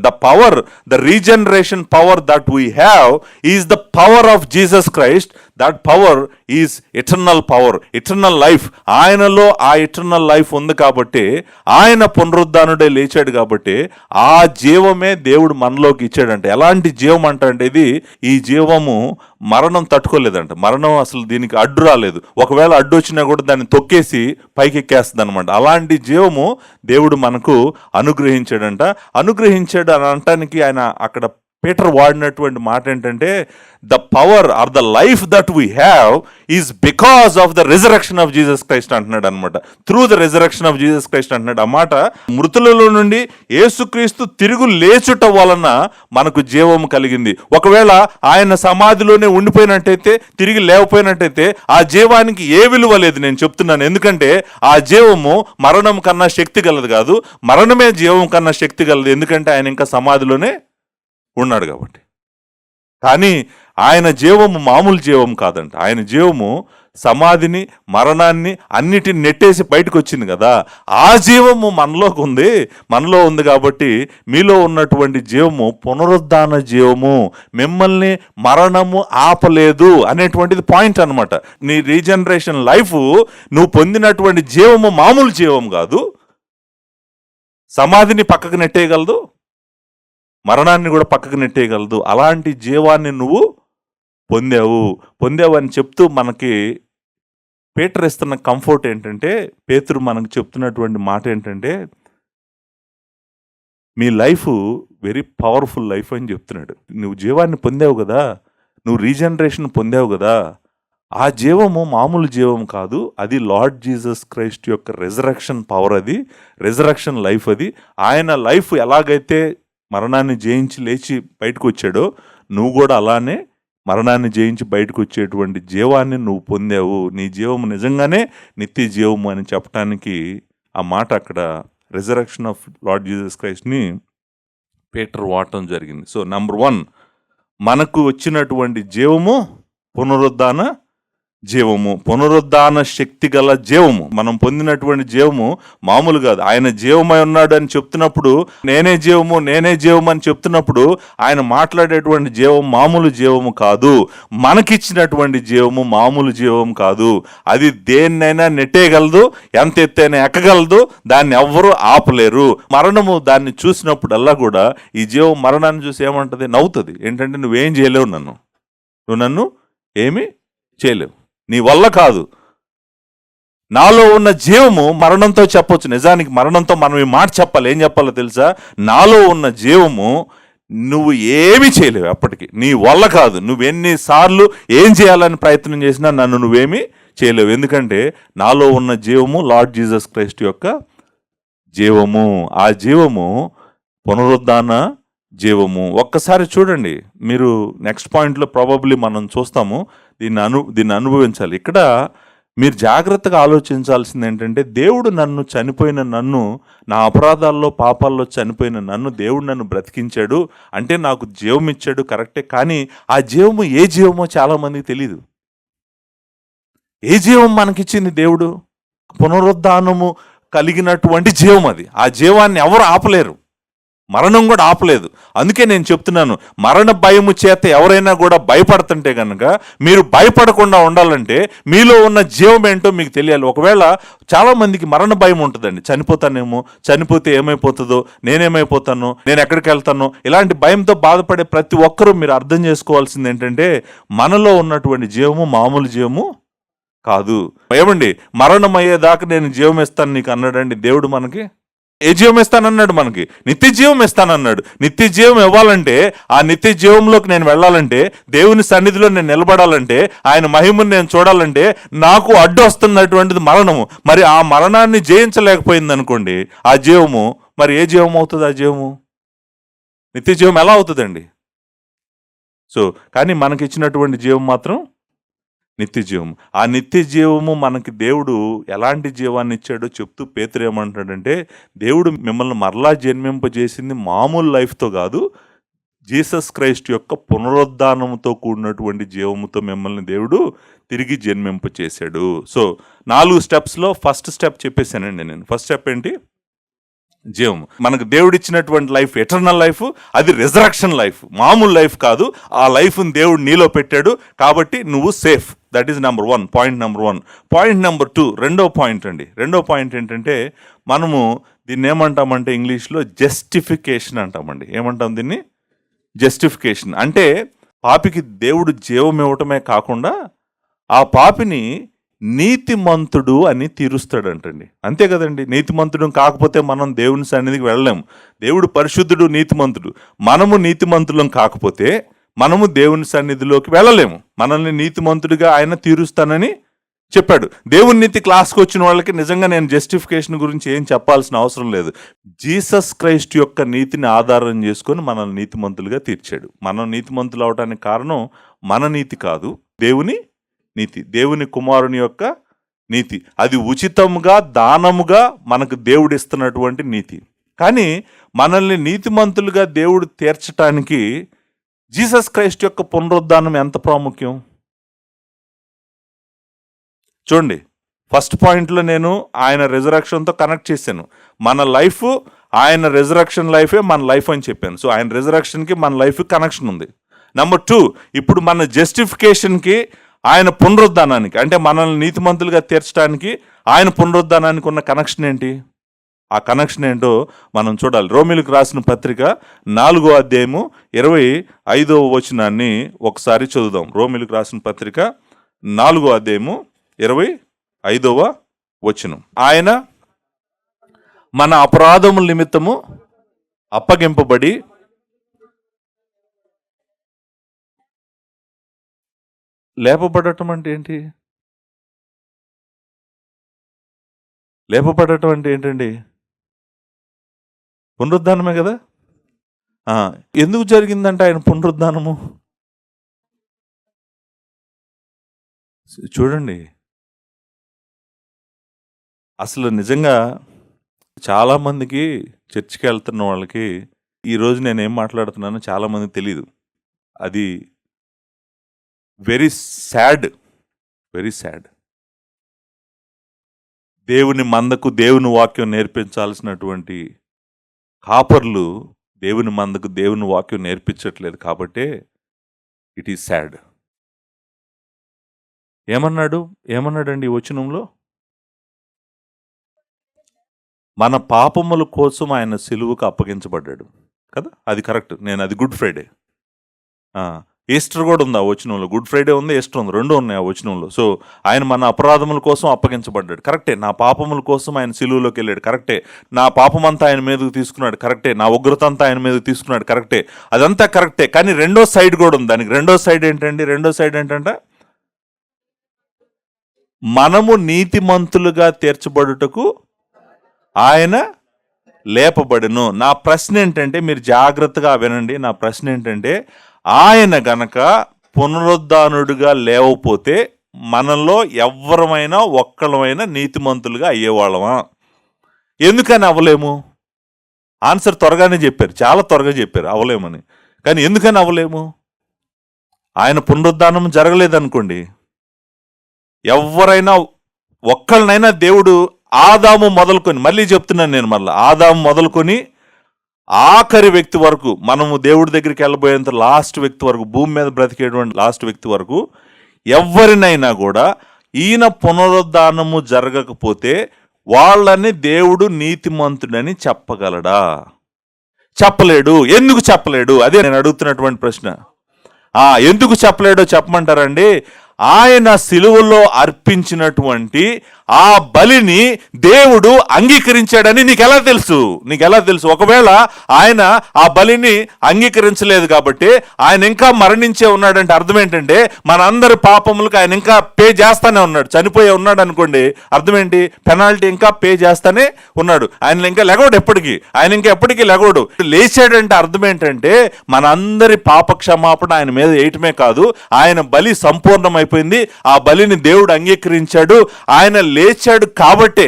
The regeneration power that we have is the power of Jesus Christ, that power is eternal power, eternal life. ఆయనలో ఆ ఎటర్నల్ లైఫ్ ఉంది కాబట్టి, ఆయన పునరుద్ధానుడే లేచాడు కాబట్టి ఆ జీవమే దేవుడు మనలోకి ఇచ్చాడంట. ఎలాంటి జీవం అంటే ఇది, ఈ జీవము మరణం తట్టుకోలేదంట. మరణం అసలు దీనికి అడ్డు రాలేదు. ఒకవేళ అడ్డు వచ్చినా కూడా దాన్ని తొక్కేసి పైకెక్కేస్తుంది అనమాట. అలాంటి జీవము దేవుడు మనకు అనుగ్రహించాడంట. అనుగ్రహించాడు అని అనటానికి ఆయన అక్కడ పీటర్ వాడినటువంటి మాట ఏంటంటే, the power or the life that we have is because of the resurrection of Jesus Christ అంటున్నాడు అనమాట. Through the resurrection of Jesus Christ అంటున్నాడు. ఆ మాట మృతులలో నుండి యేసుక్రీస్తు తిరుగు లేచుట వలన మనకు జీవము కలిగింది. ఒకవేళ ఆయన సమాధిలోనే ఉండిపోయినట్టయితే, తిరిగి లేకపోయినట్టయితే ఆ జీవానికి ఏ విలువ లేదు. నేను చెప్తున్నాను, ఎందుకంటే ఆ జీవము మరణం కన్నా శక్తి గలదు కాదు, మరణమే జీవం కన్నా శక్తి గలదు. ఎందుకంటే ఆయన ఇంకా సమాధిలోనే ఉన్నాడు కాబట్టి. కానీ ఆయన జీవము మామూలు జీవం కాదంట. ఆయన జీవము సమాధిని, మరణాన్ని అన్నిటిని నెట్టేసి బయటకు వచ్చింది కదా. ఆ జీవము మనలో ఉంది కాబట్టి మీలో ఉన్నటువంటి జీవము పునరుద్ధాన జీవము, మిమ్మల్ని మరణము ఆపలేదు అనేటువంటిది పాయింట్ అనమాట. నీ రీజనరేషన్ లైఫ్, నువ్వు పొందినటువంటి జీవము మామూలు జీవం కాదు. సమాధిని పక్కకు నెట్టేయగలదు, మరణాన్ని కూడా పక్కకు నెట్టేయగలదు. అలాంటి జీవాన్ని నువ్వు పొందావు అని చెప్తూ మనకి పేతురు ఇస్తున్న కంఫర్ట్ ఏంటంటే, పేతురు మనకు చెప్తున్నటువంటి మాట ఏంటంటే, మీ లైఫ్ వెరీ పవర్ఫుల్ లైఫ్ అని చెప్తున్నాడు. నువ్వు జీవాన్ని పొందావు కదా, నువ్వు రీజనరేషన్ పొందావు కదా, ఆ జీవము మామూలు జీవం కాదు. అది లార్డ్ జీసస్ క్రైస్ట్ యొక్క రిజరక్షన్ పవర్, అది రిజరక్షన్ లైఫ్. అది ఆయన లైఫ్ ఎలాగైతే మరణాన్ని జయించి లేచి బయటకు వచ్చాడో, నువ్వు కూడా అలానే మరణాన్ని జయించి బయటకు వచ్చేటువంటి జీవాన్ని నువ్వు పొందావు. నీ జీవము నిజంగానే నిత్య జీవము అని చెప్పడానికి ఆ మాట అక్కడ రిజరక్షన్ ఆఫ్ లార్డ్ జీసస్ క్రైస్ట్ని పీటర్ వాడటం జరిగింది. సో నంబర్ 1, మనకు వచ్చినటువంటి జీవము పునరుద్ధాన జీవము, పునరుద్ధాన శక్తి గల జీవము. మనం పొందినటువంటి జీవము మామూలు కాదు. ఆయన జీవమై ఉన్నాడు అని చెప్తున్నప్పుడు, నేనే జీవము అని చెప్తున్నప్పుడు ఆయన మాట్లాడేటువంటి జీవం మామూలు జీవము కాదు. మనకిచ్చినటువంటి జీవము మామూలు జీవం కాదు. అది దేన్నైనా నెట్టేయగలదు, ఎంత ఎత్తైనా ఎక్కగలదు, దాన్ని ఎవ్వరూ ఆపలేరు. మరణము దాన్ని చూసినప్పుడల్లా కూడా ఈ జీవం మరణాన్ని చూసి ఏమంటది? నవ్వుతుంది. ఏంటంటే, నువ్వేం చేయలేవు, నువ్వు నన్ను ఏమీ చేయలేవు, నీ వల్ల కాదు. నాలో ఉన్న జీవము మరణంతో చెప్పొచ్చు. నిజానికి మరణంతో మనం ఈ మాట చెప్పాలి. ఏం చెప్పాలో తెలుసా? నాలో ఉన్న జీవము నువ్వు ఏమీ చేయలేవు, అప్పటికి నీ వల్ల కాదు. నువ్వెన్నిసార్లు ఏం చేయాలని ప్రయత్నం చేసినా నన్ను నువ్వేమీ చేయలేవు. ఎందుకంటే నాలో ఉన్న జీవము లార్డ్ జీసస్ క్రైస్ట్ యొక్క జీవము. ఆ జీవము పునరుద్ధాన జీవము. ఒక్కసారి చూడండి, మీరు నెక్స్ట్ పాయింట్లో ప్రాబబ్లీ మనం చూస్తాము. దీన్ని అనుభవించాలి. ఇక్కడ మీరు జాగ్రత్తగా ఆలోచించాల్సింది ఏంటంటే, దేవుడు చనిపోయిన నన్ను, నా అపరాధాల్లో పాపాల్లో చనిపోయిన దేవుడు నన్ను బ్రతికించాడు అంటే నాకు జీవం ఇచ్చాడు, కరెక్టే. కానీ ఆ జీవము ఏ జీవమో చాలామందికి తెలీదు. ఏ జీవం మనకిచ్చింది దేవుడు? పునరుద్ధానము కలిగినటువంటి జీవం. అది ఆ జీవాన్ని ఎవరు ఆపలేరు, మరణం కూడా ఆపలేదు. అందుకే నేను చెప్తున్నాను, మరణ భయము చేత ఎవరైనా కూడా భయపడుతుంటే కనుక, మీరు భయపడకుండా ఉండాలంటే మీలో ఉన్న జీవం ఏంటో మీకు తెలియాలి. ఒకవేళ చాలామందికి మరణ భయం ఉంటుందండి. చనిపోతానేమో, చనిపోతే ఏమైపోతుందో, నేనేమైపోతాను, నేను ఎక్కడికి వెళ్తాను, ఇలాంటి భయంతో బాధపడే ప్రతి ఒక్కరూ మీరు అర్థం చేసుకోవాల్సింది ఏంటంటే, మనలో ఉన్నటువంటి జీవము మామూలు జీవము కాదు. ఏమండి, మరణం అయ్యేదాకా నేను జీవం ఇస్తాను నీకు అన్నాడండి దేవుడు మనకి. ఏ జీవం ఇస్తానన్నాడు? మనకి నిత్య జీవం ఇస్తానన్నాడు. నిత్య జీవం ఇవ్వాలంటే, ఆ నిత్య జీవంలోకి నేను వెళ్ళాలంటే, దేవుని సన్నిధిలో నేను నిలబడాలంటే, ఆయన మహిమను నేను చూడాలంటే, నాకు అడ్డు వస్తున్నటువంటిది మరణము. మరి ఆ మరణాన్ని జయించలేకపోయింది అనుకోండి ఆ జీవము, మరి ఏ జీవం అవుతుంది? ఆ జీవము నిత్య జీవం ఎలా అవుతుందండి? సో కానీ మనకిచ్చినటువంటి జీవం మాత్రం నిత్య జీవము. ఆ నిత్య జీవము మనకి దేవుడు ఎలాంటి జీవాన్ని ఇచ్చాడో చెప్తూ పేతురు ఏమంటాడంటే, దేవుడు మిమ్మల్ని మరలా జన్మింపజేసింది మామూలు లైఫ్తో కాదు, జీసస్ క్రైస్ట్ యొక్క పునరుద్ధానంతో కూడినటువంటి జీవముతో మిమ్మల్ని దేవుడు తిరిగి జన్మింపచేశాడు. సో 4 స్టెప్స్లో ఫస్ట్ స్టెప్ చెప్పేశానండి నేను. ఫస్ట్ స్టెప్ ఏంటి? జీవం. మనకు దేవుడిచ్చినటువంటి లైఫ్ ఎటర్నల్ లైఫ్, అది రిజరక్షన్ లైఫ్, మామూలు లైఫ్ కాదు. ఆ లైఫ్ని దేవుడు నీలో పెట్టాడు కాబట్టి నువ్వు safe. That is number 1, point number 1. Point number 2, రెండో పాయింట్ అండి. రెండో పాయింట్ ఏంటంటే మనము దీన్ని ఏమంటామంటే ఇంగ్లీష్లో జస్టిఫికేషన్ అంటామండి. ఏమంటాం దీన్ని? జస్టిఫికేషన్. అంటే పాపికి దేవుడు జీవం ఇవ్వటమే కాకుండా ఆ పాపిని నీతిమంతుడు అని తీరుస్తాడంటండి. అంతే కదండి. నీతిమంతుడు కాకపోతే మనం దేవుని సన్నిధికి వెళ్ళలేము. దేవుడు పరిశుద్ధుడు, నీతిమంతుడు. మనము నీతిమంతులం కాకపోతే మనము దేవుని సన్నిధిలోకి వెళ్ళలేము. మనల్ని నీతిమంతుడిగా ఆయన తీరుస్తానని చెప్పాడు. దేవుని నీతి క్లాస్కి వచ్చిన వాళ్ళకి నిజంగా నేను జస్టిఫికేషన్ గురించి ఏం చెప్పాల్సిన అవసరం లేదు. జీసస్ క్రైస్ట్ యొక్క నీతిని ఆధారం చేసుకొని మనల్ని నీతిమంతులుగా తీర్చాడు. మనం నీతిమంతులు అవడానికి కారణం మన నీతి కాదు, దేవుని నీతి, దేవుని కుమారుని యొక్క నీతి. అది ఉచితంగా దానముగా మనకు దేవుడు ఇస్తున్నటువంటి నీతి. కానీ మనల్ని నీతిమంతులుగా దేవుడు తీర్చటానికి జీసస్ క్రైస్ట్ యొక్క పునరుద్ధానం ఎంత ప్రాముఖ్యం చూడండి. ఫస్ట్ పాయింట్లో నేను ఆయన రిజరక్షన్తో కనెక్ట్ చేశాను. మన లైఫ్ ఆయన రిజరక్షన్ లైఫే మన లైఫ్ అని చెప్పాను. సో ఆయన రిజరక్షన్కి మన లైఫ్ కనెక్షన్ ఉంది. నెంబర్ 2, ఇప్పుడు మన జస్టిఫికేషన్కి ఆయన పునరుద్ధానానికి, అంటే మనల్ని నీతిమంతులుగా తీర్చడానికి ఆయన పునరుద్ధానానికి ఉన్న కనెక్షన్ ఏంటి? ఆ కనెక్షన్ ఏంటో మనం చూడాలి. రోమిలకు రాసిన పత్రిక 4వ అధ్యాయము 25వ వచనాన్ని ఒకసారి చదువుదాం. రోమిలకు రాసిన పత్రిక 4వ అధ్యాయము 25వ వచనం. ఆయన మన అపరాధముల నిమిత్తము అప్పగింపబడి లేపబడటం అంటే ఏంటి? లేపబడటం అంటే ఏంటండి? పునరుద్ధానమే కదా. ఎందుకు జరిగిందంటే ఆయన పునరుద్ధానము చూడండి. అసలు నిజంగా చాలామందికి చర్చికి వెళ్తున్న వాళ్ళకి ఈరోజు నేనేం మాట్లాడుతున్నానో చాలామందికి తెలీదు. అది వెరీ సాడ్, వెరీ సాడ్. దేవుని మందకు దేవుని వాక్యం నేర్పించాల్సినటువంటి కాపర్లు దేవుని మందకు దేవుని వాక్యం నేర్పించట్లేదు కాబట్టే ఇట్ ఈస్ సాడ్. ఏమన్నాడండి ఈ వచనంలో? మన పాపముల కోసం ఆయన సిలువకు అప్పగించబడ్డాడు కదా. అది కరెక్ట్. అది గుడ్ ఫ్రైడే. ఈస్టర్ కూడా ఉంది ఆ వచనంలో. గుడ్ ఫ్రైడే ఉంది, ఈస్టర్ ఉంది, రెండు ఉన్నాయి ఆ వచనంలో. సో ఆయన మన అపరాధముల కోసం అప్పగించబడ్డాడు, కరెక్టే. నా పాపముల కోసం ఆయన సిలువలోకి వెళ్ళాడు, కరెక్టే. నా పాపమంతా ఆయన మీదకు తీసుకున్నాడు, కరెక్టే. నా ఉగ్రత అంతా ఆయన మీదకు తీసుకున్నాడు, కరెక్టే. అదంతా కరెక్టే. కానీ రెండో సైడ్ కూడా ఉంది. దానికి రెండో సైడ్ ఏంటండి? రెండో సైడ్ ఏంటంటే మనము నీతిమంతులుగా తీర్చబడుటకు ఆయన లేపబడును. నా ప్రశ్న ఏంటంటే, మీరు జాగ్రత్తగా వినండి. నా ప్రశ్న ఏంటంటే, ఆయన గనక పునరుద్ధానుడిగా లేవపోతే మనలో ఎవ్వరమైనా ఒక్కళ్ళమైనా నీతిమంతులుగా అయ్యేవాళ్ళమా? ఎందుకని అవ్వలేము? ఆన్సర్ త్వరగానే చెప్పారు, చాలా త్వరగా చెప్పారు అవ్వలేమని. కానీ ఎందుకని అవ్వలేము? ఆయన పునరుద్ధానం జరగలేదనుకోండి, ఎవరైనా ఒక్కళ్ళనైనా దేవుడు ఆదాము మొదలుకొని, మళ్ళీ చెప్తున్నాను నేను, మళ్ళీ ఆదాము మొదలుకొని ఆఖరి వ్యక్తి వరకు, మనము దేవుడి దగ్గరికి వెళ్ళబోయేంత లాస్ట్ వ్యక్తి వరకు, భూమి మీద బ్రతికేటువంటి లాస్ట్ వ్యక్తి వరకు ఎవరినైనా కూడా ఈయన పునరుద్ధానము జరగకపోతే వాళ్ళని దేవుడు నీతిమంతుడని చెప్పగలడా? చెప్పలేడు. ఎందుకు చెప్పలేడు? అదే నేను అడుగుతున్నటువంటి ప్రశ్న. ఎందుకు చెప్పలేడో చెప్పమంటారండి? ఆయన సిలువలో అర్పించినటువంటి ఆ బలిని దేవుడు అంగీకరించాడని నీకెలా తెలుసు? ఒకవేళ ఆయన ఆ బలిని అంగీకరించలేదు కాబట్టి ఆయన ఇంకా మరణించే ఉన్నాడంటే అర్థం ఏంటంటే, మనందరి పాపములకు ఆయన ఇంకా పే చేస్తానే ఉన్నాడు. చనిపోయే ఉన్నాడు అనుకోండి, అర్థం ఏంటి? పెనాల్టీ ఇంకా పే చేస్తానే ఉన్నాడు. ఆయన ఇంకా లెగోడు, ఆయన ఇంకా ఎప్పటికీ లెగోడు. లేచాడంటే అర్థం ఏంటంటే, మనందరి పాప క్షమాపణ ఆయన మీద వేయటమే కాదు, ఆయన బలి సంపూర్ణమైపోయింది. ఆ బలిని దేవుడు అంగీకరించాడు. ఆయన లేచాడు కాబట్టే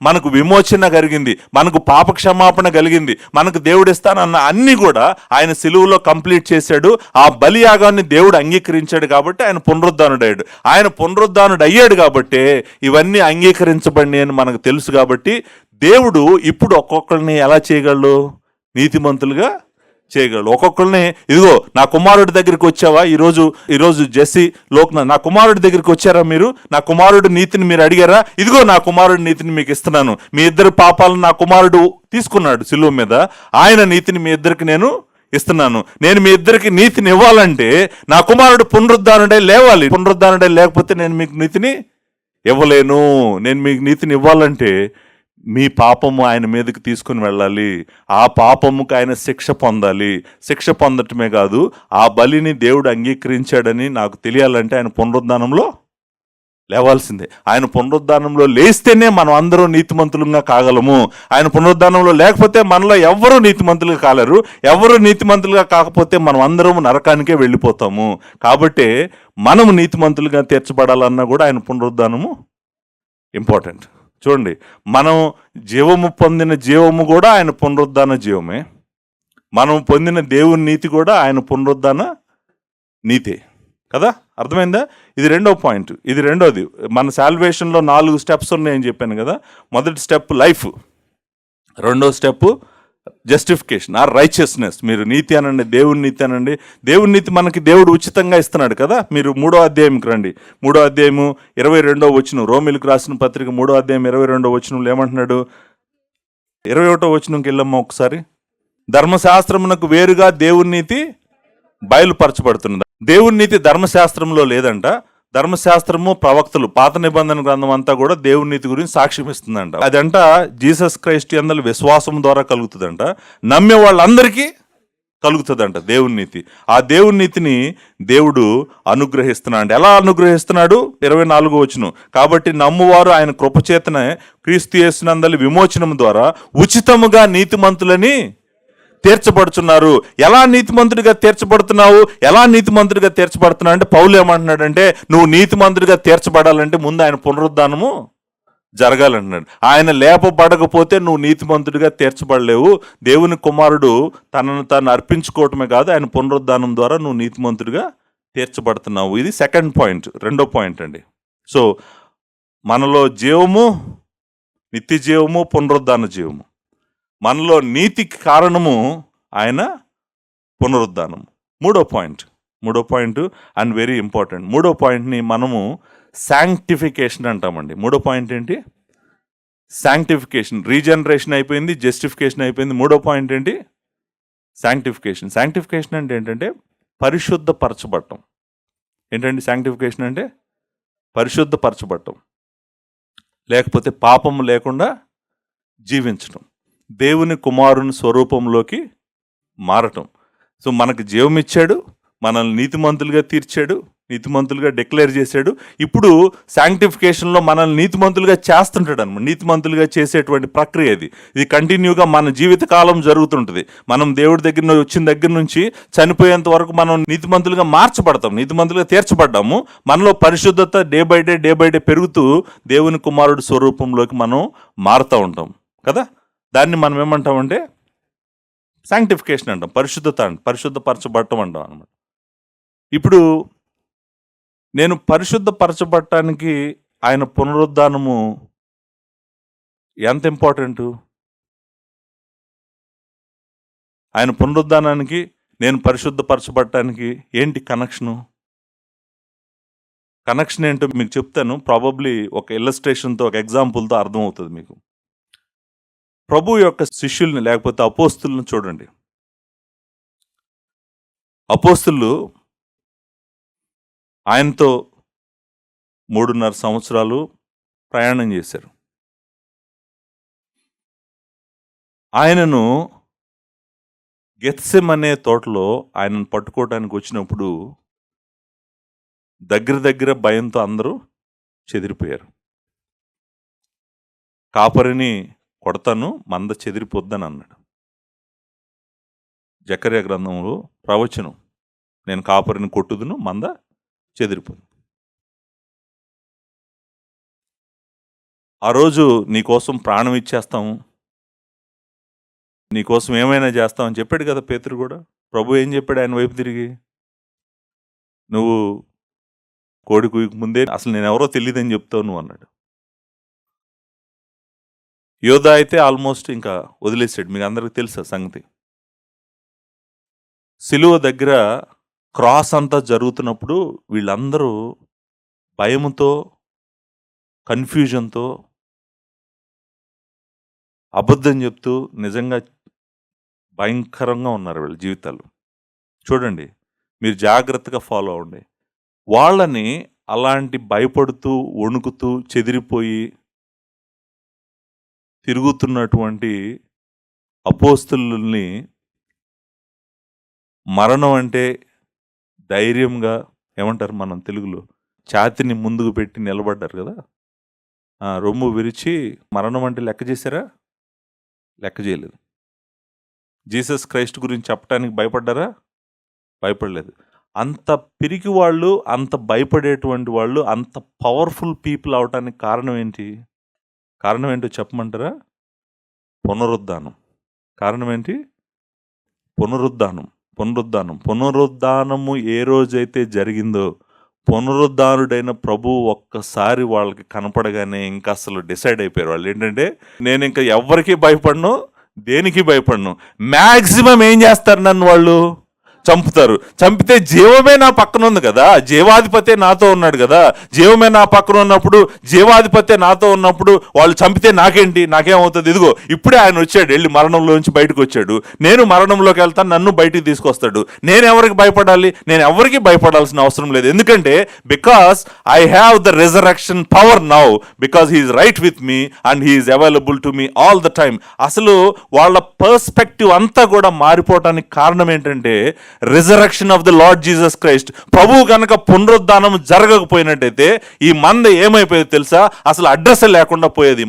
మనకు విమోచన కలిగింది, మనకు పాప క్షమాపణ కలిగింది, మనకు దేవుడు ఇస్తానన్న అన్ని కూడా ఆయన సిలువలో కంప్లీట్ చేశాడు. ఆ బలియాగాన్ని దేవుడు అంగీకరించాడు కాబట్టి ఆయన పునరుద్ధానుడయ్యాడు. ఆయన పునరుద్ధానుడు అయ్యాడు కాబట్టి ఇవన్నీ అంగీకరించబడి అని మనకు తెలుసు. కాబట్టి దేవుడు ఇప్పుడు ఒక్కొక్కరిని ఎలా చేయగలడు? నీతిమంతులుగా చేయగలడు. ఒక్కొక్కరిని, ఇదిగో నా కుమారుడి దగ్గరికి వచ్చావా, ఈరోజు జెస్సీ లోక్నాథ్, నా కుమారుడి దగ్గరికి వచ్చారా మీరు? నా కుమారుడి నీతిని మీరు అడిగారా? ఇదిగో నా కుమారుడి నీతిని మీకు ఇస్తున్నాను. మీ ఇద్దరు పాపాలను నా కుమారుడు తీసుకున్నాడు సిలువ మీద, ఆయన నీతిని మీ ఇద్దరికి నేను ఇస్తున్నాను. నేను మీ ఇద్దరికి నీతిని ఇవ్వాలంటే నా కుమారుడు పునరుద్ధానుడే లేవాలి. పునరుద్ధానుడే లేకపోతే నేను మీకు నీతిని ఇవ్వలేను. నేను మీకు నీతిని ఇవ్వాలంటే మీ పాపము ఆయన మీదకి తీసుకుని వెళ్ళాలి. ఆ పాపముకు ఆయన శిక్ష పొందాలి. శిక్ష పొందటమే కాదు, ఆ బలిని దేవుడు అంగీకరించాడని నాకు తెలియాలంటే ఆయన పునరుద్ధానంలో లేవాల్సిందే. ఆయన పునరుద్ధానంలో లేస్తేనే మనం అందరూ నీతిమంతులుగా కాగలము. ఆయన పునరుద్ధానంలో లేకపోతే మనలో ఎవ్వరూ నీతిమంతులుగా కాలేరు. ఎవరు నీతిమంతులుగా కాకపోతే మనం అందరం నరకానికే వెళ్ళిపోతాము. కాబట్టి మనము నీతిమంతులుగా తీర్చబడాలన్నా కూడా ఆయన పునరుద్ధానము ఇంపార్టెంట్. చూడండి, మనం జీవము పొందిన జీవము కూడా ఆయన పునరుద్ధాన జీవమే. మనం పొందిన దేవుని నీతి కూడా ఆయన పునరుద్ధాన నీతే కదా. అర్థమైందా? ఇది రెండో పాయింట్. ఇది రెండోది, మన సాల్వేషన్లో 4 స్టెప్స్ ఉన్నాయని చెప్పాను కదా. మొదటి స్టెప్ లైఫ్, రెండో స్టెప్ జస్టిఫికేషన్ ఆర్ రైచియస్నెస్. మీరు నీతి అనండి, దేవుని నీతి అనండి. దేవుని నీతి మనకి దేవుడు ఉచితంగా ఇస్తున్నాడు కదా. మీరు 3వ అధ్యాయంకి రండి. 3వ అధ్యాయము 22వ వచనం, రోమిలకు రాసిన పత్రిక 3వ అధ్యాయం 22వ వచనంలో ఏమంటున్నాడు? 21వ వచనంకి వెళ్ళమ్మా ఒకసారి. ధర్మశాస్త్రమునకు వేరుగా దేవుని నీతి బయలుపరచబడుతున్నది. దేవుని నీతి ధర్మశాస్త్రంలో లేదంట. ధర్మశాస్త్రము, ప్రవక్తలు, పాత నిబంధన గ్రంథం అంతా కూడా దేవుని నీతి గురించి సాక్ష్యం ఇస్తుందంట. అదంట జీసస్ క్రైస్ట్ యందు విశ్వాసం ద్వారా కలుగుతుందంట. నమ్మే వాళ్ళందరికీ కలుగుతుందంట దేవుని నీతి. ఆ దేవుని నీతిని దేవుడు అనుగ్రహిస్తున్నాడు. ఎలా అనుగ్రహిస్తున్నాడు? 24వ వచనం, కాబట్టి నమ్మువారు ఆయన కృపచేతనే క్రీస్తు యేసునందలి విమోచనం ద్వారా ఉచితముగా నీతిమంతులని తీర్చబడుతున్నారు. ఎలా నీతిమంతుడిగా తీర్చబడుతున్నావు? ఎలా నీతిమంతుడిగా తీర్చబడుతున్నావు అంటే పౌలు ఏమంటున్నాడంటే, నువ్వు నీతిమంతుడిగా తీర్చబడాలంటే ముందు ఆయన పునరుద్ధానము జరగాలంటున్నాడు. ఆయన లేపబడకపోతే నువ్వు నీతిమంతుడిగా తీర్చబడలేవు. దేవుని కుమారుడు తనను తాను అర్పించుకోవటమే కాదు, ఆయన పునరుద్ధానం ద్వారా నువ్వు నీతిమంతుడిగా తీర్చబడుతున్నావు. ఇది సెకండ్ పాయింట్, రెండో పాయింట్ అండి. సో మనలో జీవము, నిత్య జీవము, పునరుద్ధాన జీవము. మనలో నీతికి కారణము ఆయన పునరుద్ధానం. మూడో పాయింట్ అండ్ వెరీ ఇంపార్టెంట్. మూడో పాయింట్ని మనము శాంక్టిఫికేషన్ అంటామండి. మూడో పాయింట్ ఏంటి? శాంక్టిఫికేషన్. రీజనరేషన్ అయిపోయింది, జస్టిఫికేషన్ అయిపోయింది. మూడో పాయింట్ ఏంటి? శాంక్టిఫికేషన్. శాంక్టిఫికేషన్ అంటే ఏంటంటే పరిశుద్ధపరచబడటం. ఏంటండి శాంక్టిఫికేషన్ అంటే? పరిశుద్ధపరచబడటం, లేకపోతే పాపము లేకుండా జీవించటం, దేవుని కుమారుని స్వరూపంలోకి మారటం. సో మనకు జీవం ఇచ్చాడు, మనల్ని నీతిమంతులుగా తీర్చాడు, నీతిమంతులుగా డిక్లేర్ చేశాడు. ఇప్పుడు శాంక్టిఫికేషన్లో మనల్ని నీతిమంతులుగా చేస్తుంటాడు అనమాట. నీతిమంతులుగా చేసేటువంటి ప్రక్రియ ఇది కంటిన్యూగా మన జీవితకాలం జరుగుతుంటుంది. మనం దేవుడి దగ్గర వచ్చిన దగ్గర నుంచి చనిపోయేంత వరకు మనం నీతిమంతులుగా మార్చబడతాం, నీతిమంతులుగా తీర్చబడ్డాము. మనలో పరిశుద్ధత డే బై డే పెరుగుతూ దేవుని కుమారుడి స్వరూపంలోకి మనం మారుతూ ఉంటాం కదా. దాన్ని మనం ఏమంటామంటే శాంక్టిఫికేషన్ అంటాం, పరిశుద్ధపరచబడటం అంటాం అనమాట. ఇప్పుడు నేను పరిశుద్ధపరచబడటానికి ఆయన పునరుద్ధానము ఎంత ఇంపార్టెంటు? ఆయన పునరుద్ధానానికి నేను పరిశుద్ధపరచబడటానికి ఏంటి కనెక్షను? కనెక్షన్ ఏంటో మీకు చెప్తాను. ప్రాబబ్లీ ఒక ఇల్లస్ట్రేషన్తో, ఒక ఎగ్జాంపుల్తో అర్థమవుతుంది మీకు. ప్రభు యొక్క శిష్యుల్ని లేకపోతే అపోస్తులను చూడండి. అపోస్తులు ఆయనతో 3.5 సంవత్సరాలు ప్రయాణం చేశారు. ఆయనను గెత్సెమనే తోటలో ఆయనను పట్టుకోవడానికి వచ్చినప్పుడు దగ్గర భయంతో అందరూ చెదిరిపోయారు. కాపరిని కొడతాను, మంద చెదిరిపోద్దని అన్నాడు. జకర్యా గ్రంథంలో ప్రవచనం, నేను కాపరిని కొట్టుదును, మంద చెదిరిపోదు. ఆ రోజు నీకోసం ప్రాణం ఇచ్చేస్తాము, నీకోసం ఏమైనా చేస్తామని చెప్పాడు కదా పేతురు కూడా. ప్రభు ఏం చెప్పాడు ఆయన వైపు తిరిగి? నువ్వు కోడి కుయ్యకు ముందే అసలు నేను ఎవరో తెలియదని చెప్తావు నువ్వు అన్నాడు. యోధా అయితే ఆల్మోస్ట్ ఇంకా వదిలేసాడు. మీకు అందరికీ తెలుసా సంగతి. సిలువ దగ్గర క్రాస్ అంతా జరుగుతున్నప్పుడు వీళ్ళందరూ భయముతో, కన్ఫ్యూజన్తో, అబద్ధం చెప్తూ నిజంగా భయంకరంగా ఉన్నారు వీళ్ళ జీవితాలు. చూడండి, మీరు జాగ్రత్తగా ఫాలో అవ్వండి. వాళ్ళని అలాంటి భయపడుతూ, వణుకుతూ, చెదిరిపోయి తిరుగుతున్నటువంటి అపోస్తలుల్ని మరణం అంటే ధైర్యంగా, ఏమంటారు మనం తెలుగులో, ఛాతిని ముందుకు పెట్టి నిలబడ్డారు కదా, రొమ్ము విరిచి మరణం అంటే లెక్క చేశారా? లెక్క చేయలేదు. జీసస్ క్రైస్ట్ గురించి చెప్పడానికి భయపడ్డారా? భయపడలేదు. అంత పిరికి వాళ్ళు, అంత భయపడేటువంటి వాళ్ళు, అంత పవర్ఫుల్ పీపుల్ అవటానికి కారణం ఏంటి? కారణం ఏంటో చెప్పమంటారా? పునరుద్ధానం. కారణం ఏంటి? పునరుద్ధానం. పునరుద్ధానము ఏ రోజైతే జరిగిందో, పునరుద్ధానుడైన ప్రభు ఒక్కసారి వాళ్ళకి కనపడగానే ఇంకా అసలు డిసైడ్ అయిపోయారు వాళ్ళు. ఏంటంటే, నేను ఇంకా ఎవరికి భయపడను, దేనికి భయపడను. మ్యాక్సిమం ఏం చేస్తారు? నన్ను వాళ్ళు చంపుతారు. చంపితే జీవమే నా పక్కన ఉంది కదా, జీవాధిపతే నాతో ఉన్నాడు కదా. జీవమే నా పక్కన ఉన్నప్పుడు, జీవాధిపతే నాతో ఉన్నప్పుడు వాళ్ళు చంపితే నాకేంటి? నాకేమవుతుంది? ఇదిగో ఇప్పుడే ఆయన వచ్చాడు, వెళ్ళి మరణంలోంచి బయటకు వచ్చాడు. నేను మరణంలోకి వెళ్తాను, నన్ను బయటికి తీసుకొస్తాడు. నేను ఎవరికి భయపడాలి? నేను ఎవరికి భయపడాల్సిన అవసరం లేదు. ఎందుకంటే because I have the resurrection power now, because he's right with me and he's available to me all the time. అసలు వాళ్ళ పర్స్పెక్టివ్ అంతా కూడా మారిపోవటానికి కారణం ఏంటంటే resurrection of the Lord Jesus Christ. ప్రభువు కనుక పునరుద్ధానం జరగకపోయినట్టయితే ఈ మంద ఏమైపోయేది తెలుసా? అసలు అడ్రస్ లేకుండా పోయేది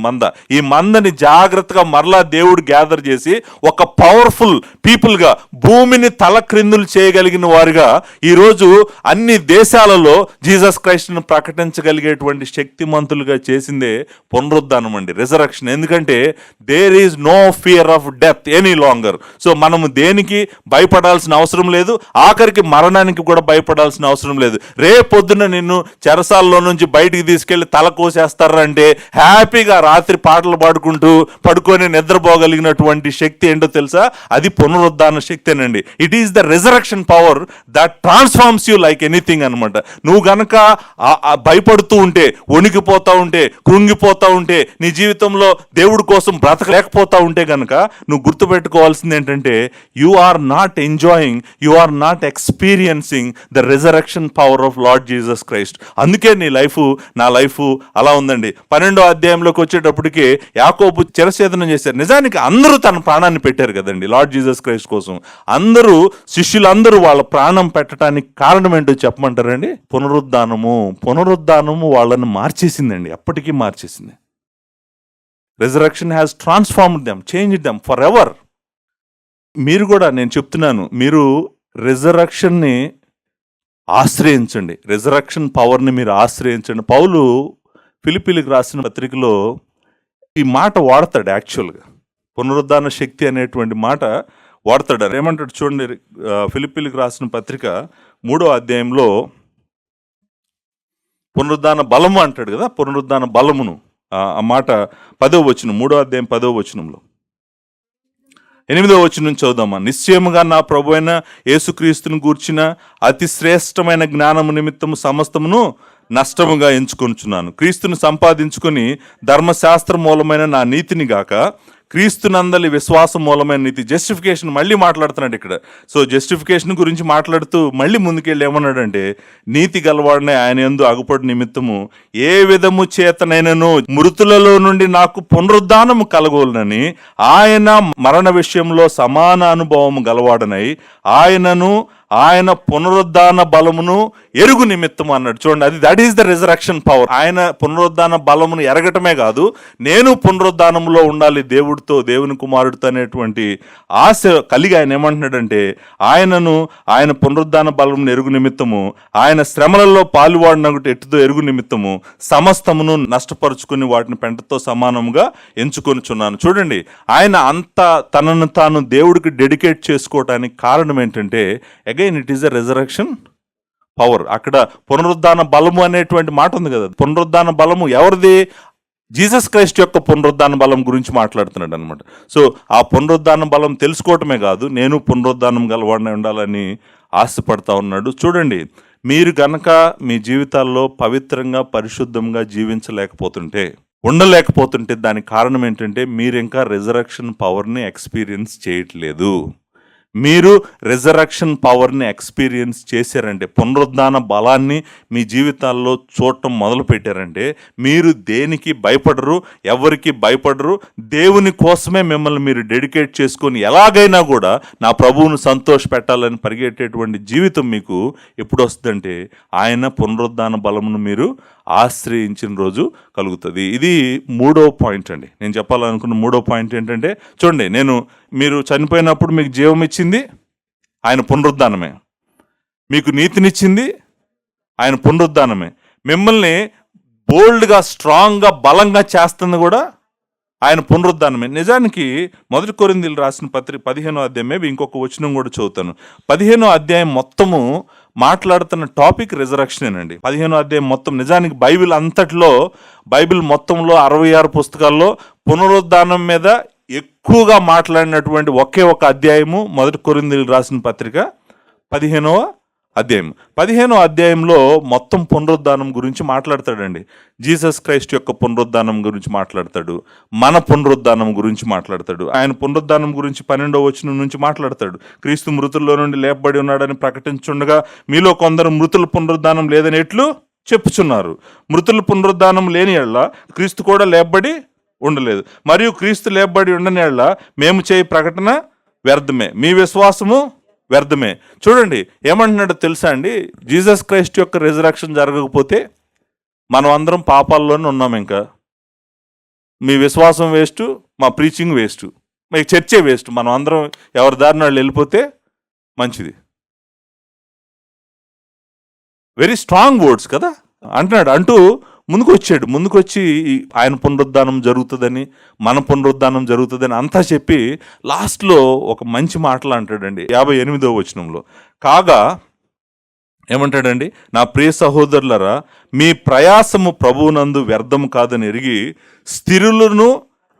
ఈ మందని జాగ్రత్తగా మరలా దేవుడు గ్యాదర్ చేసి ఒక పవర్ఫుల్ పీపుల్గా, భూమిని తల క్రిందులు చేయగలిగిన వారుగా ఈరోజు అన్ని దేశాలలో జీసస్ క్రైస్ట్ను ప్రకటించగలిగేటువంటి శక్తిమంతులుగా చేసిందే పునరుద్ధానం అండి, రిజరక్షన్. ఎందుకంటే there is no fear of death any longer. So మనము దేనికి భయపడాల్సిన అవసరం లేదు, ఆఖరికి మరణానికి కూడా భయపడాల్సిన అవసరం లేదు. రేపొద్దున నిన్ను చెరసాల్లో నుంచి బయటికి తీసుకెళ్లి తల కోసేస్తారంటే హ్యాపీగా రాత్రి పాటలు పాడుకుంటూ పడుకొని నిద్రపోగలిగినటువంటి శక్తి ఏంటో తెలుసా? అది పునరుద్ధాన శక్తేనండి. It is the resurrection power that transforms you like anything అనమాట. నువ్వు గనక భయపడుతూ ఉంటే, వణికిపోతా ఉంటే, కృంగిపోతా ఉంటే, నీ జీవితంలో దేవుడి కోసం బ్రతకలేకపోతా ఉంటే గనక నువ్వు గుర్తుపెట్టుకోవాల్సింది ఏంటంటే, you are not enjoying, you are not experiencing the resurrection power of Lord Jesus Christ. అందుకే నీ లైఫ్, నా లైఫ్ అలా ఉందండి. 12వ అధ్యాయంలోకి వచ్చేటప్పటికి యాకోబు చిరఛేదనం చేశారు. నిజానికి అందరూ తన ప్రాణాన్ని పెట్టారు కదండి లార్డ్ జీసస్ క్రైస్ట్ కోసం. అందరూ, శిష్యులందరూ వాళ్ళ ప్రాణం పెట్టడానికి కారణం ఏంటో చెప్పమంటారండి? పునరుద్ధానము వాళ్ళని మార్చేసిందండి, అప్పటికీ మార్చేసింది. Resurrection has transformed them, changed them for ever. మీరు కూడా, నేను చెప్తున్నాను, మీరు రిజరక్షన్ని ఆశ్రయించండి, రిజరక్షన్ పవర్ని మీరు ఆశ్రయించండి. పౌలు ఫిలిప్పీలకు రాసిన పత్రికలో ఈ మాట వాడతాడు. యాక్చువల్గా పునరుద్ధాన శక్తి అనేటువంటి మాట వాడతాడు. ఏమంటాడు చూడండి, ఫిలిప్పీలకు రాసిన పత్రిక 3వ అధ్యాయంలో పునరుద్ధాన బలము అంటాడు కదా, పునరుద్ధాన బలమును, ఆ మాట 10వ వచనం, 3వ అధ్యాయం 10వ వచనంలో 8వ వచనం నుంచి చదువుదామా. నిశ్చయముగా నా ప్రభు అయిన యేసుక్రీస్తును గూర్చిన అతి శ్రేష్టమైన జ్ఞానము నిమిత్తము సమస్తమును నష్టముగా ఎంచుకొనుచున్నాను. క్రీస్తును సంపాదించుకొని ధర్మశాస్త్ర మూలమైన నా నీతిని గాక క్రీస్తునందలి విశ్వాసం మూలమైన నీతి. జస్టిఫికేషన్ మళ్ళీ మాట్లాడుతున్నాడు ఇక్కడ. సో జస్టిఫికేషన్ గురించి మాట్లాడుతూ మళ్ళీ ముందుకెళ్ళి ఏమన్నాడంటే, నీతి గలవాడనే ఆయన యందు అగుపడి నిమిత్తము ఏ విధము చేతనైనను మృతులలో నుండి నాకు పునరుద్ధానము కలగోలనని ఆయన మరణ విషయంలో సమాన అనుభవము గలవాడనై ఆయనను, ఆయన పునరుద్ధాన బలమును ఎరుగు నిమిత్తము అన్నాడు. చూడండి, అది that is the resurrection power. ఆయన పునరుద్ధాన బలమును ఎరగటమే కాదు, నేను పునరుద్ధానంలో ఉండాలి దేవుడితో, దేవుని కుమారుడితో అనేటువంటి ఆశ కలిగి ఆయన ఏమంటున్నాడంటే, ఆయనను, ఆయన పునరుద్ధాన బలమును ఎరుగు నిమిత్తము, ఆయన శ్రమలలో పాలువాడినగుట ఎట్టుతో ఎరుగు నిమిత్తము సమస్తమును నష్టపరుచుకుని వాటిని పెంటతో సమానముగా ఎంచుకొనిచున్నాను. చూడండి, ఆయన అంత తనను తాను దేవుడికి డెడికేట్ చేసుకోవటానికి కారణం ఏంటంటే, again it is a resurrection power. అక్కడ పునరుద్ధాన బలము అనేటువంటి మాట ఉంది కదా, పునరుద్ధాన బలము ఎవరిది? జీసస్ క్రైస్ట్ యొక్క పునరుద్ధాన బలం గురించి మాట్లాడుతున్నాడు అనమాట. సో ఆ పునరుద్ధాన బలం తెలుసుకోవటమే కాదు, నేను పునరుద్ధానం గలవాడిని ఉండాలని ఆశపడతా ఉన్నాడు. చూడండి, మీరు గనక మీ జీవితాల్లో పవిత్రంగా పరిశుద్ధంగా ఉండలేకపోతుంటే దానికి కారణం ఏంటంటే మీరు ఇంకా రిజరక్షన్ పవర్ని ఎక్స్పీరియన్స్ చేయట్లేదు. మీరు రిజరక్షన్ పవర్ని ఎక్స్పీరియన్స్ చేశారంటే, పునరుద్ధాన బలాన్ని మీ జీవితాల్లో చూడటం మొదలు పెట్టారంటే మీరు దేనికి భయపడరు, ఎవరికి భయపడరు. దేవుని కోసమే మిమ్మల్ని మీరు డెడికేట్ చేసుకొని ఎలాగైనా కూడా నా ప్రభువును సంతోష పెట్టాలని పరిగెట్టేటువంటి జీవితం మీకు ఎప్పుడు వస్తుందంటే ఆయన పునరుద్ధాన బలమును మీరు ఆశ్రయించిన రోజు కలుగుతుంది. ఇది 3వ పాయింట్ అండి. నేను చెప్పాలనుకున్న 3వ పాయింట్ ఏంటంటే, చూడండి, మీరు చనిపోయినప్పుడు మీకు జీవం ఇచ్చింది ఆయన పునరుద్ధానమే, మీకు నీతినిచ్చింది ఆయన పునరుద్ధానమే, మిమ్మల్ని బోల్డ్గా స్ట్రాంగ్గా బలంగా చేస్తుంది కూడా ఆయన పునరుద్ధానమే. నిజానికి 1 కొరింథీయులకు రాసిన పత్రిక 15వ అధ్యాయం, ఇంకొక వచనం కూడా చదువుతాను. 15వ అధ్యాయం మొత్తము మాట్లాడుతున్న టాపిక్ రిజరక్షనేనండి. 15వ అధ్యాయం మొత్తం నిజానికి బైబిల్ మొత్తంలో 66 పుస్తకాల్లో పునరుద్ధానం మీద ఎక్కువగా మాట్లాడినటువంటి ఒకే ఒక అధ్యాయము 1 కొరింథీయులకు రాసిన పత్రిక 15వ అధ్యాయం. 15వ అధ్యాయంలో మొత్తం పునరుద్ధానం గురించి మాట్లాడతాడండి. జీసస్ క్రైస్ట్ యొక్క పునరుద్ధానం గురించి మాట్లాడతాడు, మన పునరుద్ధానం గురించి మాట్లాడతాడు. ఆయన పునరుద్ధానం గురించి 12వ వచనం నుంచి మాట్లాడతాడు. క్రీస్తు మృతుల్లో నుండి లేపబడి ఉన్నాడని ప్రకటించుండగా మీలో కొందరు మృతుల పునరుద్ధానం లేదని ఎట్లు చెప్పుచున్నారు. మృతుల పునరుద్ధానం లేని ఎడల క్రీస్తు కూడా లేపబడి ఉండలేదు, మరియు క్రీస్తు లేపబడి ఉండని ఎడల మేము చేయి ప్రకటన వ్యర్థమే, మీ విశ్వాసము వ్యర్థమే. చూడండి ఏమంటున్నాడో తెలుసా అండి, జీసస్ క్రైస్ట్ యొక్క రిజరక్షన్ జరగకపోతే మనం అందరం పాపాల్లోనే ఉన్నాం. ఇంకా మీ విశ్వాసం వేస్ట్, మా ప్రీచింగ్ వేస్ట్, మీ చర్చే వేస్ట్, మనం అందరం ఎవరి దారిన వాళ్ళు వెళ్ళిపోతే మంచిది. వెరీ స్ట్రాంగ్ వర్డ్స్ కదా అంటూ ముందుకొచ్చి ఆయన పునరుద్ధానం జరుగుతుందని, మన పునరుద్ధానం జరుగుతుందని అంతా చెప్పి లాస్ట్లో ఒక మంచి మాటలు అంటాడండి 58వ వచనంలో. కాగా ఏమంటాడండి, నా ప్రియ సహోదరులరా, మీ ప్రయాసము ప్రభువునందు వ్యర్థము కాదని ఎరిగి స్థిరులను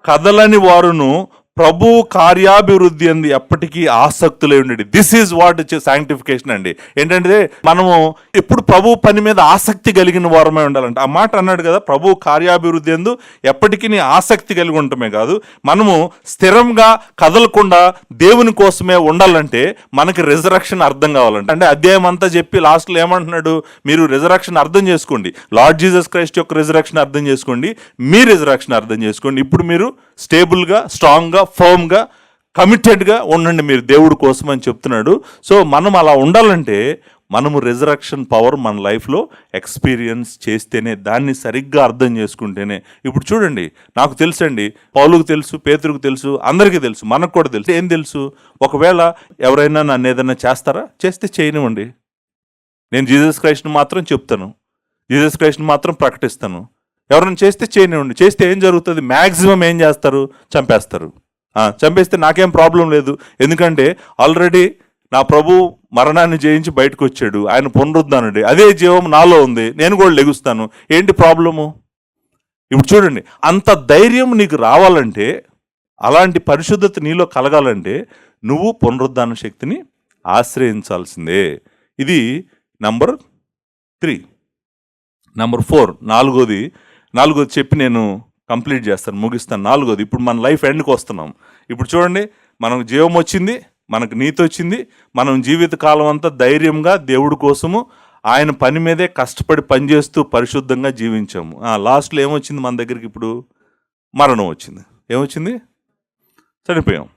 కదలని వారును ప్రభు కార్యాభివృద్ధి అంది ఎప్పటికీ ఆసక్తులై ఉండేది. దిస్ ఈజ్ వాట్ సాంక్టిఫికేషన్ అండి. ఏంటంటే మనము ఎప్పుడు ప్రభు పని మీద ఆసక్తి కలిగిన వారమే ఉండాలంట. ఆ మాట అన్నాడు కదా, ప్రభు కార్యాభివృద్ధి అందు ఎప్పటికీ ఆసక్తి కలిగి ఉండటమే కాదు, మనము స్థిరంగా కదలకుండా దేవుని కోసమే ఉండాలంటే మనకి రిజరక్షన్ అర్థం కావాలంట. అంటే అధ్యాయం అంతా చెప్పి లాస్ట్లో ఏమంటున్నాడు, మీరు రిజరక్షన్ అర్థం చేసుకోండి, లార్డ్ జీసస్ క్రైస్ట్ యొక్క రిజరక్షన్ అర్థం చేసుకోండి, మీ రిజరక్షన్ అర్థం చేసుకోండి. ఇప్పుడు మీరు స్టేబుల్గా, స్ట్రాంగ్గా, ఫర్మ్గా, కమిటెడ్గా ఉండండి మీరు దేవుడి కోసం అని చెప్తున్నాడు. సో మనం అలా ఉండాలంటే మనము రిజరక్షన్ పవర్ మన లైఫ్లో ఎక్స్పీరియన్స్ చేస్తేనే, దాన్ని సరిగ్గా అర్థం చేసుకుంటేనే. ఇప్పుడు చూడండి, నాకు తెలుసండి, పౌలుకు తెలుసు, పేతురుకు తెలుసు, అందరికీ తెలుసు, మనకు కూడా తెలుసు. ఏం తెలుసు, ఒకవేళ ఎవరైనా నన్ను ఏదైనా చేస్తే చేయనివ్వండి, నేను జీసస్ క్రైస్ట్ని మాత్రం చెప్తాను, జీసస్ క్రైస్ట్ని మాత్రం ప్రకటిస్తాను. ఎవరైనా చేస్తే చేయనివ్వండి. చేస్తే ఏం జరుగుతుంది, మ్యాక్సిమం ఏం చేస్తారు, చంపేస్తారు. చంపేస్తే నాకేం ప్రాబ్లం లేదు, ఎందుకంటే ఆల్రెడీ నా ప్రభు మరణాన్ని జయించి బయటకు వచ్చాడు, ఆయన పునరుద్ధానుడే, అదే జీవం నాలో ఉంది, నేను కూడా లెగుస్తాను, ఏంటి ప్రాబ్లము? ఇప్పుడు చూడండి, అంత ధైర్యం నీకు రావాలంటే, అలాంటి పరిశుద్ధత నీలో కలగాలంటే నువ్వు పునరుద్ధాన శక్తిని ఆశ్రయించాల్సిందే. ఇది నంబర్ 3. నంబర్ 4, నాలుగోది చెప్పి నేను కంప్లీట్ చేస్తాను, ముగిస్తాను. 4వది, ఇప్పుడు మన లైఫ్ ఎండ్కి వస్తున్నాం. ఇప్పుడు చూడండి, మనకు జీవం వచ్చింది, మనకు నీతి వచ్చింది, మనం జీవిత కాలం అంతా ధైర్యంగా దేవుడి కోసము ఆయన పని మీదే కష్టపడి పనిచేస్తూ పరిశుద్ధంగా జీవించాము. లాస్ట్లో ఏమొచ్చింది మన దగ్గరికి, ఇప్పుడు మరణం వచ్చింది. ఏమొచ్చింది, చనిపోయాం.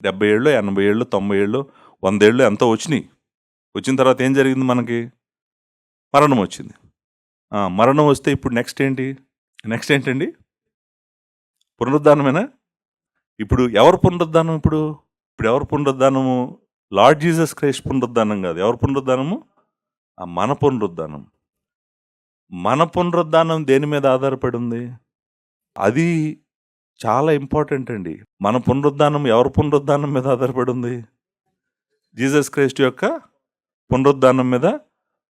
70 ఏళ్ళు, 80 ఏళ్ళు, 90 ఏళ్ళు, 100 ఏళ్ళు ఎంతో వచ్చినాయి. వచ్చిన తర్వాత ఏం జరిగింది, మనకి మరణం వచ్చింది. మరణం వస్తే ఇప్పుడు నెక్స్ట్ ఏంటండి, పునరుద్ధానమేనా? ఇప్పుడు ఎవరు పునరుద్ధానం? ఇప్పుడు ఎవరు పునరుద్ధానము? లార్డ్ జీసస్ క్రైస్ట్ పునరుద్ధానం కాదు. ఎవరు పునరుద్ధానము? మన పునరుద్ధానం. మన పునరుద్ధానం దేని మీద ఆధారపడి ఉంది? అది చాలా ఇంపార్టెంట్ అండి. మన పునరుద్ధానం ఎవరి పునరుద్ధానం మీద ఆధారపడి ఉంది? జీసస్ క్రైస్ట్ యొక్క పునరుద్ధానం మీద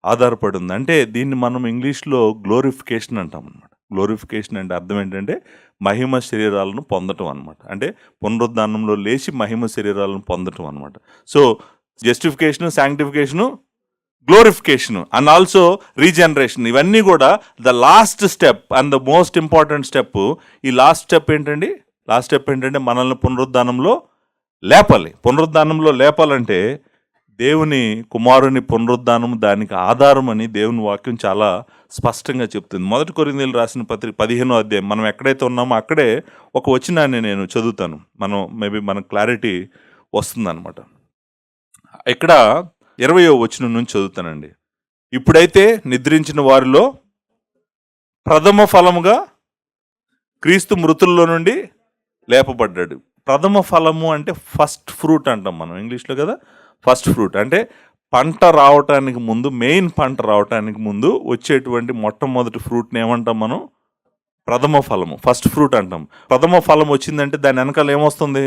ఆధారపడి ఉంది. అంటే దీన్ని మనం ఇంగ్లీష్లో గ్లోరిఫికేషన్ అంటాం అన్నమాట. గ్లోరిఫికేషన్ అంటే అర్థం ఏంటంటే మహిమ శరీరాలను పొందటం అనమాట. అంటే పునరుద్ధానంలో లేచి మహిమ శరీరాలను పొందటం అనమాట. So justification, శాంక్టిఫికేషను, గ్లోరిఫికేషను and also regeneration, ఇవన్నీ కూడా the last step and the most important step. ఈ లాస్ట్ స్టెప్ ఏంటంటే మనల్ని పునరుద్ధానంలో లేపాలి. పునరుద్ధానంలో లేపాలంటే దేవుని కుమారుని పునరుద్ధానం దానికి ఆధారం అని దేవుని వాక్యం చాలా స్పష్టంగా చెప్తుంది. 1 కొరింథీయులకు రాసిన పత్రిక 15వ అధ్యాయం, మనం ఎక్కడైతే ఉన్నామో అక్కడే ఒక వచనాన్ని నేను చదువుతాను. మనకు క్లారిటీ వస్తుందన్నమాట. ఇక్కడ 20వ వచనం నుంచి చదువుతానండి. ఇప్పుడైతే నిద్రించిన వారిలో ప్రథమ ఫలముగా క్రీస్తు మృతుల్లో నుండి లేపబడ్డాడు. ప్రథమ ఫలము అంటే ఫస్ట్ ఫ్రూట్ అంటాం మనం ఇంగ్లీష్లో కదా. ఫస్ట్ ఫ్రూట్ అంటే పంట రావటానికి ముందు, మెయిన్ పంట రావటానికి ముందు వచ్చేటువంటి మొట్టమొదటి ఫ్రూట్ని ఏమంటాం మనం? ప్రథమ ఫలము, ఫస్ట్ ఫ్రూట్ అంటాం. ప్రథమ ఫలం వచ్చిందంటే దాని వెనకాల ఏమొస్తుంది?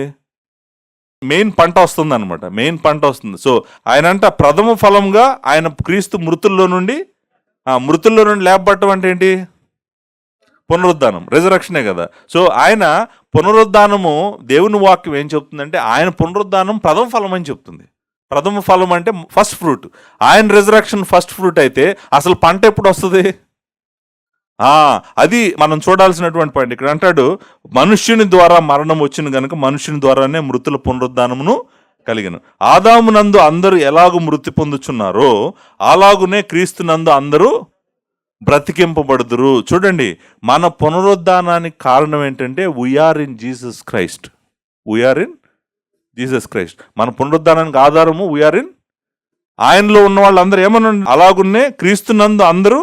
మెయిన్ పంట వస్తుంది అనమాట. మెయిన్ పంట వస్తుంది. సో ఆయన అంట ప్రథమ ఫలంగా ఆయన క్రీస్తు మృతుల్లో నుండి లేపబడటం అంటే ఏంటి? పునరుద్ధానం, రిజరక్షనే కదా. సో ఆయన పునరుద్ధానము, దేవుని వాక్యం ఏం చెప్తుందంటే ఆయన పునరుద్ధానం ప్రథమ ఫలం అని చెప్తుంది. ప్రథమ ఫలం అంటే ఫస్ట్ ఫ్రూట్. ఆయన రిజరక్షన్ ఫస్ట్ ఫ్రూట్ అయితే అసలు పంట ఎప్పుడు వస్తుంది? అది మనం చూడాల్సినటువంటి పాయింట్. ఇక్కడ అంటాడు మనుష్యుని ద్వారా మరణం వచ్చిన గనుక మనుష్యుని ద్వారానే మృతుల పునరుద్ధానమును కలిగను. ఆదామునందు అందరూ ఎలాగూ మృతి పొందుచున్నారో అలాగునే క్రీస్తునందు అందరూ బ్రతికింపబడుదురు. చూడండి, మన పునరుద్ధానానికి కారణం ఏంటంటే వీఆర్ ఇన్ జీసస్ క్రైస్ట్. మన పునరుద్ధానానికి ఆధారము వీఆర్ ఇన్, ఆయనలో ఉన్న వాళ్ళందరూ ఏమన్నా అలాగున్నే క్రీస్తునందు అందరూ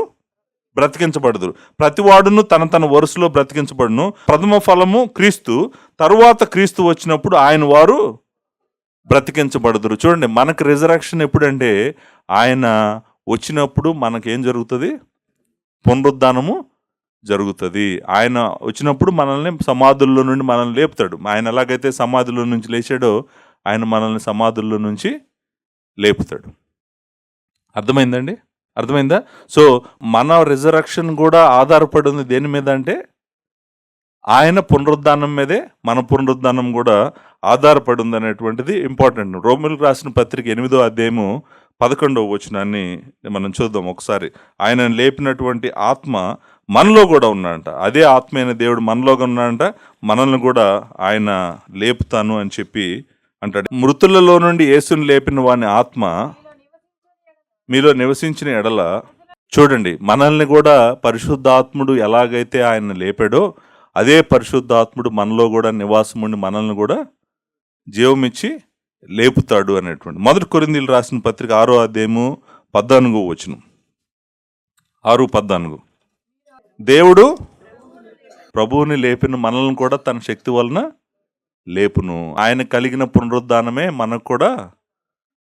బ్రతికించబడుదురు. ప్రతివాడును తన వరుసలో బ్రతికించబడును. ప్రథమ ఫలము క్రీస్తు, తరువాత క్రీస్తు వచ్చినప్పుడు ఆయన వారు బ్రతికించబడుదురు. చూడండి, మనకు రిజరక్షన్ ఎప్పుడంటే ఆయన వచ్చినప్పుడు మనకేం జరుగుతుంది? పునరుద్ధానము జరుగుతుంది. ఆయన వచ్చినప్పుడు మనల్ని సమాధుల్లో నుండి మనల్ని లేపుతాడు. ఆయన ఎలాగైతే సమాధుల్లో నుంచి లేచాడో ఆయన మనల్ని సమాధుల్లో నుంచి లేపుతాడు. అర్థమైందా? సో మన రిజరక్షన్ కూడా ఆధారపడి ఉంది దేని మీద అంటే ఆయన పునరుద్ధానం మీదే మన పునరుద్ధానం కూడా ఆధారపడి ఉంది అనేటువంటిది ఇంపార్టెంట్. రోమీయులకు రాసిన పత్రిక 8వ అధ్యాయము 11వ వచనాన్ని మనం చూద్దాం ఒకసారి. ఆయన లేపినటువంటి ఆత్మ మనలో కూడా ఉన్నాడంట. అదే ఆత్మ అయిన దేవుడు మనలో ఉన్నాడంట. మనల్ని కూడా ఆయన లేపుతాను అని చెప్పి అంటాడు. మృతులలో నుండి యేసుని లేపిన వాని ఆత్మ మీలో నివసించిన ఎడల, చూడండి, మనల్ని కూడా పరిశుద్ధాత్ముడు ఎలాగైతే ఆయన లేపాడో అదే పరిశుద్ధాత్ముడు మనలో కూడా నివాసం ఉండి మనల్ని కూడా జీవమిచ్చి లేపుతాడు అనేటువంటి. 1 కొరింథీయులకు రాసిన పత్రిక 6వ అధ్యాయము 14వ వచనం. 6:14. దేవుడు ప్రభువుని లేపిన మనల్ని కూడా తన శక్తి వలన లేపును. ఆయన కలిగిన పునరుద్ధానమే మనకు కూడా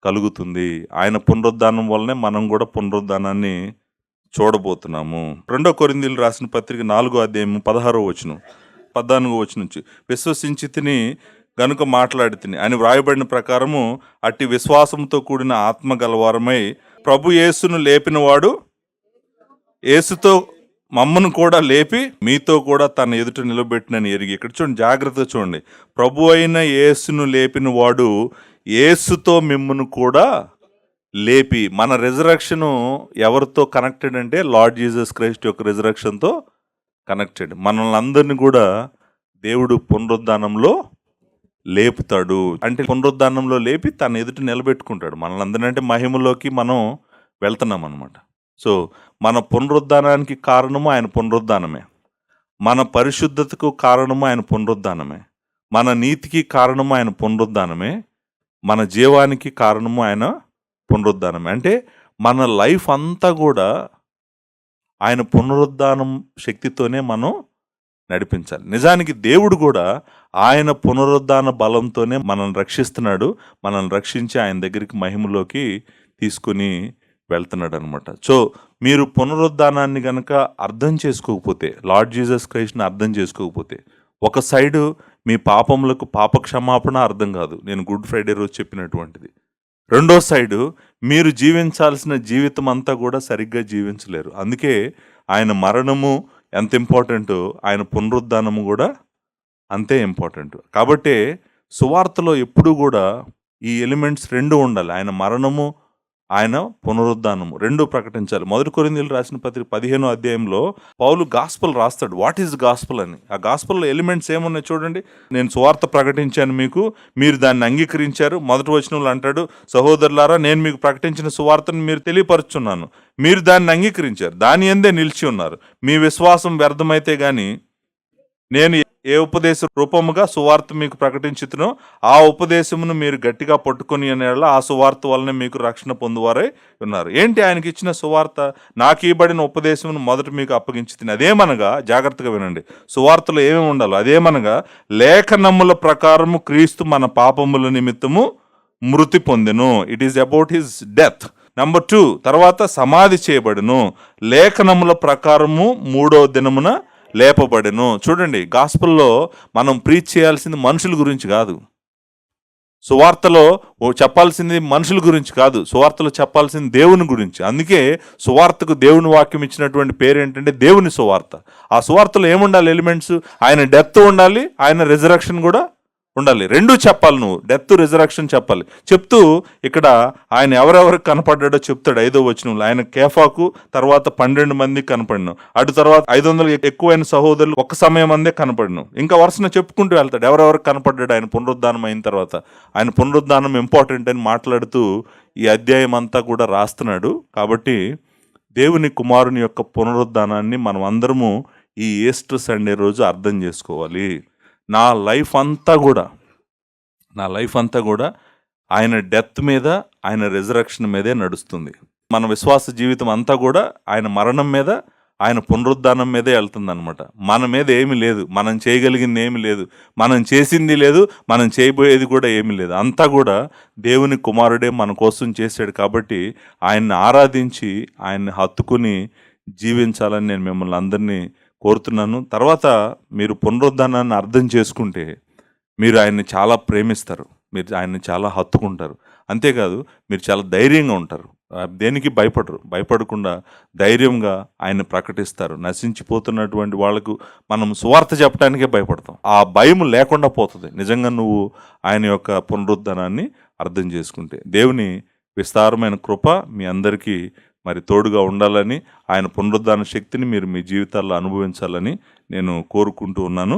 కలుగుతుంది. ఆయన పునరుద్ధానం వల్లనే మనం కూడా పునరుద్ధానాన్ని చూడబోతున్నాము. 2 కొరింథీయులకు రాసిన పత్రిక 4వ అధ్యాయము 16వ వచనం, 14వ వచనం నుంచి, విశ్వసించి తిని గనుక మాట్లాడి తిని అని వ్రాయబడిన ప్రకారము అట్టి విశ్వాసంతో కూడిన ఆత్మ గలవారమై ప్రభు యేసును లేపినవాడు యేసుతో మమ్మను కూడా లేపి మీతో కూడా తన ఎదుట నిలబెట్టినని ఎరిగి. ఇక్కడ చూడండి, జాగ్రత్తగా చూడండి. ప్రభు అయిన యేసును లేపిన వాడు యేసుతో మిమ్మను కూడా లేపి. మన రిజరక్షను ఎవరితో కనెక్టెడ్ అంటే లార్డ్ జీసస్ క్రైస్ట్ యొక్క రిజరక్షన్తో కనెక్టెడ్. మనల్ని అందరినీ కూడా దేవుడు పునరుద్ధానంలో లేపుతాడు. అంటే పునరుద్ధానంలో లేపి తన ఎదుట నిలబెట్టుకుంటాడు మనల్ని అందరినీ. అంటే మహిమలోకి మనం వెళ్తున్నాం అనమాట. సో మన పునరుద్ధానానికి కారణము ఆయన పునరుద్ధానమే, మన పరిశుద్ధతకు కారణము ఆయన పునరుద్ధానమే, మన నీతికి కారణము ఆయన పునరుద్ధానమే, మన జీవానికి కారణము ఆయన పునరుద్ధానమే. అంటే మన లైఫ్ అంతా కూడా ఆయన పునరుద్ధానం శక్తితోనే మనం నడిపించాలి. నిజానికి దేవుడు కూడా ఆయన పునరుద్ధాన బలంతోనే మనల్ని రక్షిస్తున్నాడు. మనల్ని రక్షించి ఆయన దగ్గరికి మహిమలోకి తీసుకుని వెళ్తున్నాడు అనమాట. సో మీరు పునరుద్ధానాన్ని కనుక అర్థం చేసుకోకపోతే, లార్డ్ జీసస్ క్రైస్ట్ని అర్థం చేసుకోకపోతే, ఒక సైడు మీ పాపములకు పాప క్షమాపణ అర్థం కాదు, నేను గుడ్ ఫ్రైడే రోజు చెప్పినటువంటిది. రెండో సైడు మీరు జీవించాల్సిన జీవితం అంతా కూడా సరిగ్గా జీవించలేరు. అందుకే ఆయన మరణము ఎంత ఇంపార్టెంటో ఆయన పునరుద్ధానము కూడా అంతే ఇంపార్టెంట్. కాబట్టే సువార్తలో ఎప్పుడూ కూడా ఈ ఎలిమెంట్స్ 2 ఉండాలి. ఆయన మరణము, ఆయన పునరుద్ధానము 2 ప్రకటించాలి. 1 కొరింథీయులకు రాసిన పత్రిక 15వ అధ్యాయంలో పౌలు గాస్పెల్ రాస్తాడు. వాట్ ఈజ్ గాస్పెల్ అని. ఆ గాస్పెల్లో ఎలిమెంట్స్ ఏమున్నాయి చూడండి. నేను సువార్త ప్రకటించాను మీకు, మీరు దాన్ని అంగీకరించారు. మొదటి వచనంలో అంటాడు, సహోదరులారా నేను మీకు ప్రకటించిన సువార్తను మీరు తెలియపరుచున్నాను, మీరు దాన్ని అంగీకరించారు, దాని యందే నిలిచి ఉన్నారు. మీ విశ్వాసం వ్యర్థమైతే గాని నేను ఏ ఉపదేశ రూపముగా సువార్త మీకు ప్రకటించుతునో ఆ ఉపదేశమును మీరు గట్టిగా పట్టుకొని అనేలా ఆ సువార్త వలన మీకు రక్షణ పొందువారై ఉన్నారు. ఏంటి ఆయనకి ఇచ్చిన సువార్త? నాకు ఇవ్వబడిన ఉపదేశమును మొదట మీకు అప్పగించుతుంది. అదేమనగా, జాగ్రత్తగా వినండి, సువార్తలో ఏమేమి ఉండాలో అదేమనగా, లేఖనముల ప్రకారము క్రీస్తు మన పాపముల నిమిత్తము మృతి పొందెను. It is about his death. Number 2, తర్వాత సమాధి చేయబడును, లేఖనముల ప్రకారము 3వ దినమున లేపబడెను. చూడండి, గాస్పెల్లో మనం ప్రీచ్ చేయాల్సింది మనుషుల గురించి కాదు. సువార్తలో చెప్పాల్సింది మనుషుల గురించి కాదు, సువార్తలో చెప్పాల్సింది దేవుని గురించి. అందుకే సువార్తకు దేవుని వాక్యం ఇచ్చినటువంటి పేరు ఏంటంటే దేవుని సువార్త. ఆ సువార్తలో ఏముండాలి ఎలిమెంట్స్? ఆయన డెత్ ఉండాలి, ఆయన రిజరక్షన్ కూడా ఉండాలి. 2 చెప్పాలి. నువ్వు డెత్ రిజరక్షన్ చెప్పాలి. చెప్తూ ఇక్కడ ఆయన ఎవరెవరికి కనపడ్డాడో చెప్తాడు 5వ వచనంలో. ఆయన కేఫాకు తర్వాత 12 మందికి కనపడిను, అటు తర్వాత 500 ఎక్కువైన సహోదరులు ఒక సమయం అందే కనపడిను. ఇంకా వరుసన చెప్పుకుంటూ వెళ్తాడు ఎవరెవరికి కనపడ్డాడు ఆయన పునరుద్ధానం అయిన తర్వాత. ఆయన పునరుద్ధానం ఇంపార్టెంట్ అని మాట్లాడుతూ ఈ అధ్యాయం అంతా కూడా రాస్తున్నాడు. కాబట్టి దేవుని కుమారుని యొక్క పునరుద్ధానాన్ని మనం అందరము ఈ ఈస్టర్ సండే రోజు అర్థం చేసుకోవాలి. నా లైఫ్ అంతా కూడా ఆయన డెత్ మీద, ఆయన రిజరక్షన్ మీదే నడుస్తుంది. మన విశ్వాస జీవితం అంతా కూడా ఆయన మరణం మీద, ఆయన పునరుద్ధానం మీదే వెళ్తుంది అనమాట. మన మీద ఏమీ లేదు, మనం చేయగలిగింది ఏమీ లేదు, మనం చేసింది లేదు, మనం చేయబోయేది కూడా ఏమీ లేదు. అంతా కూడా దేవుని కుమారుడే మన కోసం చేశాడు. కాబట్టి ఆయన్ని ఆరాధించి ఆయన్ని హత్తుకుని జీవించాలని నేను మిమ్మల్ని అందరినీ కోరుతున్నాను. తర్వాత మీరు పునరుద్ధానాన్ని అర్థం చేసుకుంటే మీరు ఆయన్ని చాలా ప్రేమిస్తారు, మీరు ఆయన్ని చాలా హత్తుకుంటారు. అంతేకాదు మీరు చాలా ధైర్యంగా ఉంటారు, దేనికి భయపడకుండా ధైర్యంగా ఆయన ప్రకటిస్తారు. నశించిపోతున్నటువంటి వాళ్ళకు మనం సువార్త చెప్పడానికే భయపడతాం. ఆ భయం లేకుండా పోతుంది నిజంగా నువ్వు ఆయన యొక్క పునరుద్ధానాన్ని అర్థం చేసుకుంటే. దేవుని విస్తారమైన కృప మీ అందరికీ మరి తోడుగా ఉండాలని, ఆయన పునరుద్ధాన శక్తిని మీరు మీ జీవితాల్లో అనుభవించాలని నేను కోరుకుంటూ ఉన్నాను.